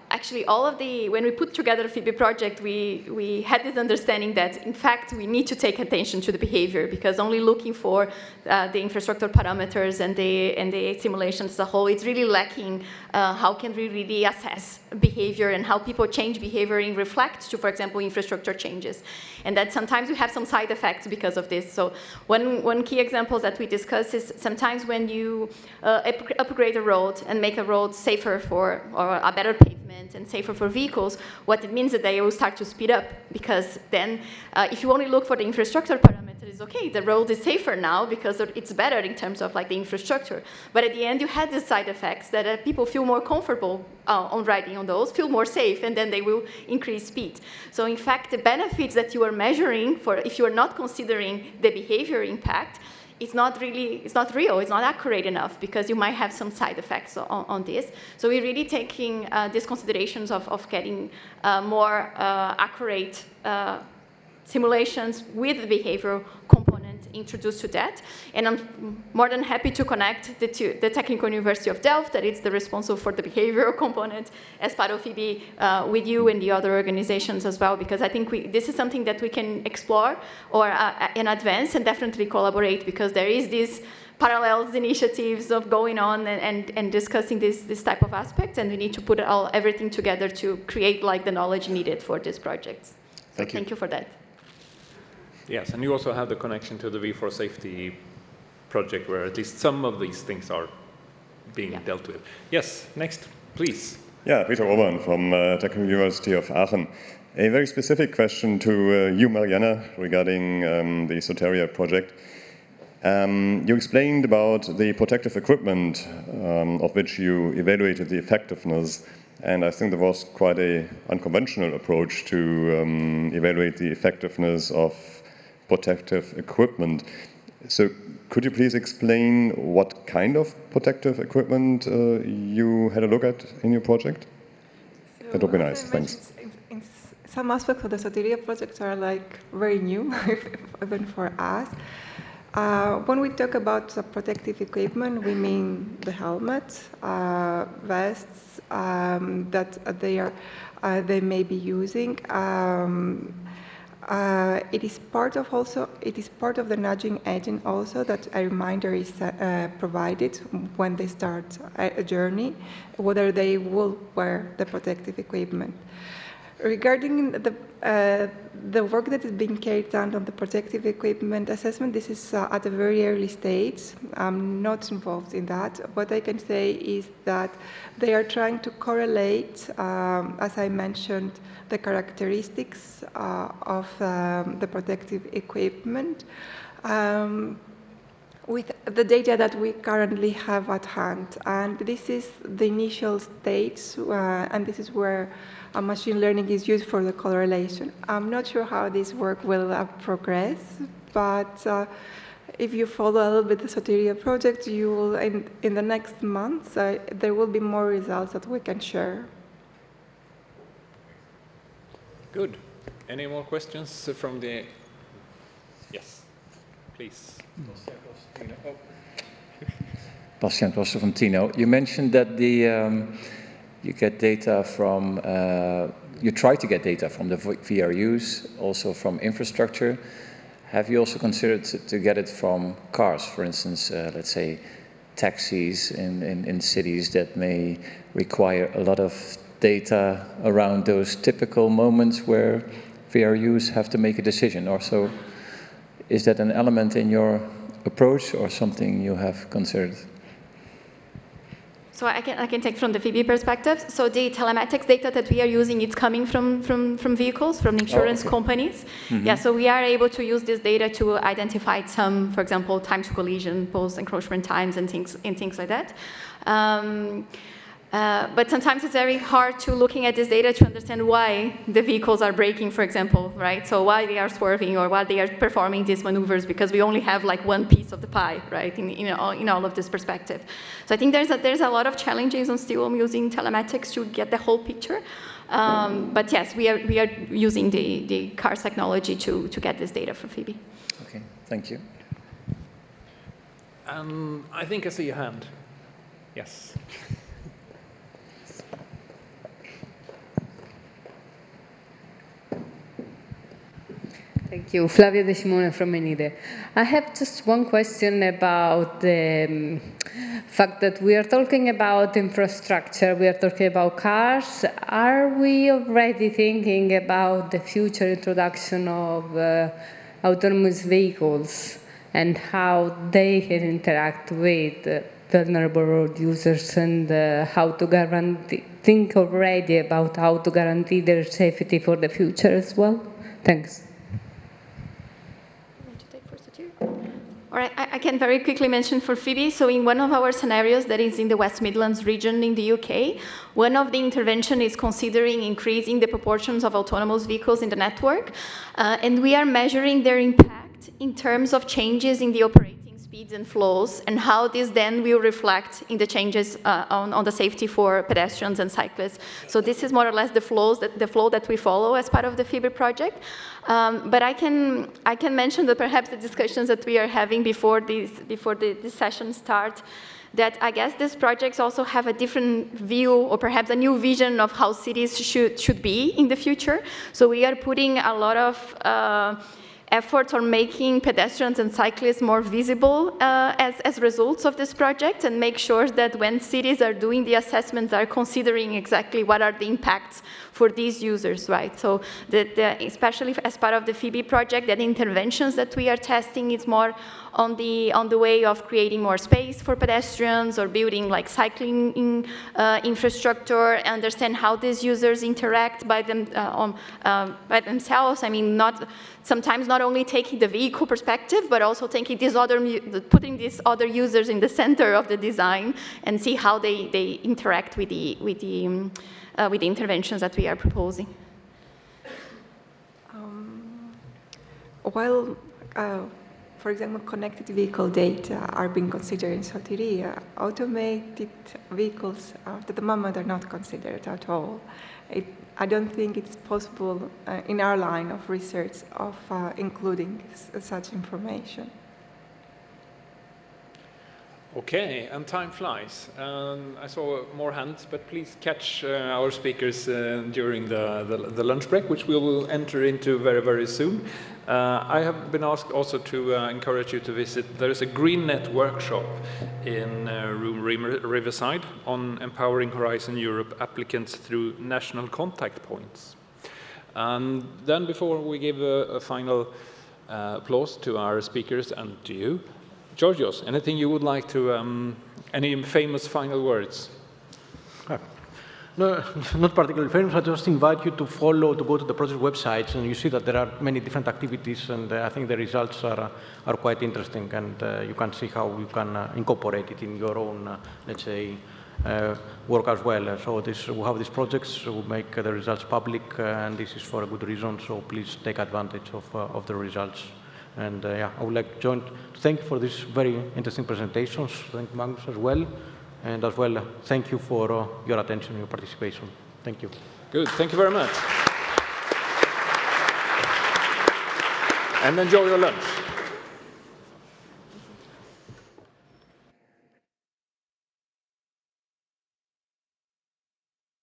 actually all of when we put together the PHOEBE project, we had this understanding that in fact we need to take attention to the behavior, because only looking for the infrastructure parameters and the simulations as a whole, it's really lacking how can we really assess behavior and how people change behavior in reflect to, for example, infrastructure changes. And that sometimes we have some side effects because of this. So one key example that we discuss is sometimes when you upgrade a road and make a road safer or a better pavement and safer for vehicles, what it means is that they will start to speed up, because then if you only look for the infrastructure parameters, okay, the road is safer now because it's better in terms of like the infrastructure. But at the end, you had the side effects that people feel more comfortable on riding on those, feel more safe, and then they will increase speed. So in fact, the benefits that you are measuring for, if you are not considering the behavior impact, it's not real, it's not accurate enough, because you might have some side effects on this. So we're really taking these considerations of getting more accurate simulations with the behavioral component introduced to that. And I'm more than happy to connect the Technical University of Delft, that is the responsible for the behavioral component, as part of PHOEBE, with you and the other organizations as well, because I think this is something that we can explore or in advance and definitely collaborate, because there is these parallels initiatives of going on and discussing this type of aspects, and we need to put everything together to create like the knowledge needed for these projects. Thank you. Thank you for that. Yes, and you also have the connection to the V4 Safety project, where at least some of these things are being dealt with. Yes, next, please. Yeah, Peter Obern from Technical University of Aachen. A very specific question to you, Mariana, regarding the SOTERIA project. You explained about the protective equipment of which you evaluated the effectiveness, and I think there was quite an unconventional approach to evaluate the effectiveness of protective equipment. So could you please explain what kind of protective equipment you had a look at in your project? So that would be nice, thanks. In some aspects of the SOTERIA project are like very new, even for us. When we talk about protective equipment, we mean the helmets, vests that they may be using. It is part of the nudging agent also, that a reminder is provided when they start a journey, whether they will wear the protective equipment. Regarding the work that is being carried out on the protective equipment assessment, this is at a very early stage. I'm not involved in that. What I can say is that they are trying to correlate, as I mentioned, the characteristics of the protective equipment with the data that we currently have at hand. And this is the initial stage, and this is where machine learning is used for the correlation. I'm not sure how this work will progress, but if you follow a little bit the SOTERIA project, you will, in the next months, there will be more results that we can share. Good. Any more questions from the... Yes, please. Bastiaan Kloster from Tino. You mentioned that you get data from, you try to get data from the VRUs, also from infrastructure. Have you also considered to get it from cars, for instance, let's say taxis in cities that may require a lot of data around those typical moments where VRUs have to make a decision? Or so, is that an element in your approach or something you have considered? So I can take from the PHOEBE perspective. So the telematics data that we are using, it's coming from vehicles, from insurance companies. Yeah, so we are able to use this data to identify some, for example, time to collision, post-encroachment times, and things like that. But sometimes it's very hard to looking at this data to understand why the vehicles are braking, for example, right? So why they are swerving or why they are performing these maneuvers, because we only have like one piece of the pie, right, in all of this perspective. So I think there's a lot of challenges on still using telematics to get the whole picture. But yes, we are using the CARS technology to get this data for PHOEBE. Okay, thank you. I think I see your hand. Yes. Thank you. Flavia De Simone from Enide. I have just one question about the fact that we are talking about infrastructure, we are talking about cars. Are we already thinking about the future introduction of autonomous vehicles and how they can interact with vulnerable road users, and how to think already about how to guarantee their safety for the future as well? Thanks. All right, I can very quickly mention for PHOEBE. So in one of our scenarios that is in the West Midlands region in the UK, one of the intervention is considering increasing the proportions of autonomous vehicles in the network. And we are measuring their impact in terms of changes in the operating speeds and flows, and how this then will reflect in the changes on the safety for pedestrians and cyclists. So this is more or less the flow that we follow as part of the PHOEBE project. But I can mention that perhaps the discussions that we are having before this session start, that I guess these projects also have a different view, or perhaps a new vision of how cities should be in the future. So we are putting a lot of efforts on making pedestrians and cyclists more visible as results of this project, and make sure that when cities are doing the assessments, are considering exactly what are the impacts for these users, right? So especially as part of the PHOEBE project, that interventions that we are testing is more on the way of creating more space for pedestrians, or building like cycling infrastructure, understand how these users interact by themselves. I mean, sometimes not only taking the vehicle perspective, but also taking putting these other users in the center of the design, and see how they interact with the interventions that we are proposing. While, for example, connected vehicle data are being considered in SOTERIA, automated vehicles at the moment are not considered at all. I don't think it's possible in our line of research of including such information. Okay, and time flies. I saw more hands, but please catch our speakers during the lunch break, which we will enter into very, very soon. I have been asked also to encourage you to visit. There is a GreenNet workshop in Room Riverside on empowering Horizon Europe applicants through national contact points. And then before we give a final applause to our speakers and to you, Georgios, anything you would like to, any famous final words? No, not particularly famous. I just invite you to go to the project websites, and you see that there are many different activities, and I think the results are quite interesting, and you can see how you can incorporate it in your own, let's say, work as well. So we have these projects, we make the results public, and this is for a good reason, so please take advantage of the results. And yeah, I would like to thank you for these very interesting presentations. Thank Magnus as well. And as well, thank you for your attention and your participation. Thank you. Good, thank you very much. And enjoy your lunch.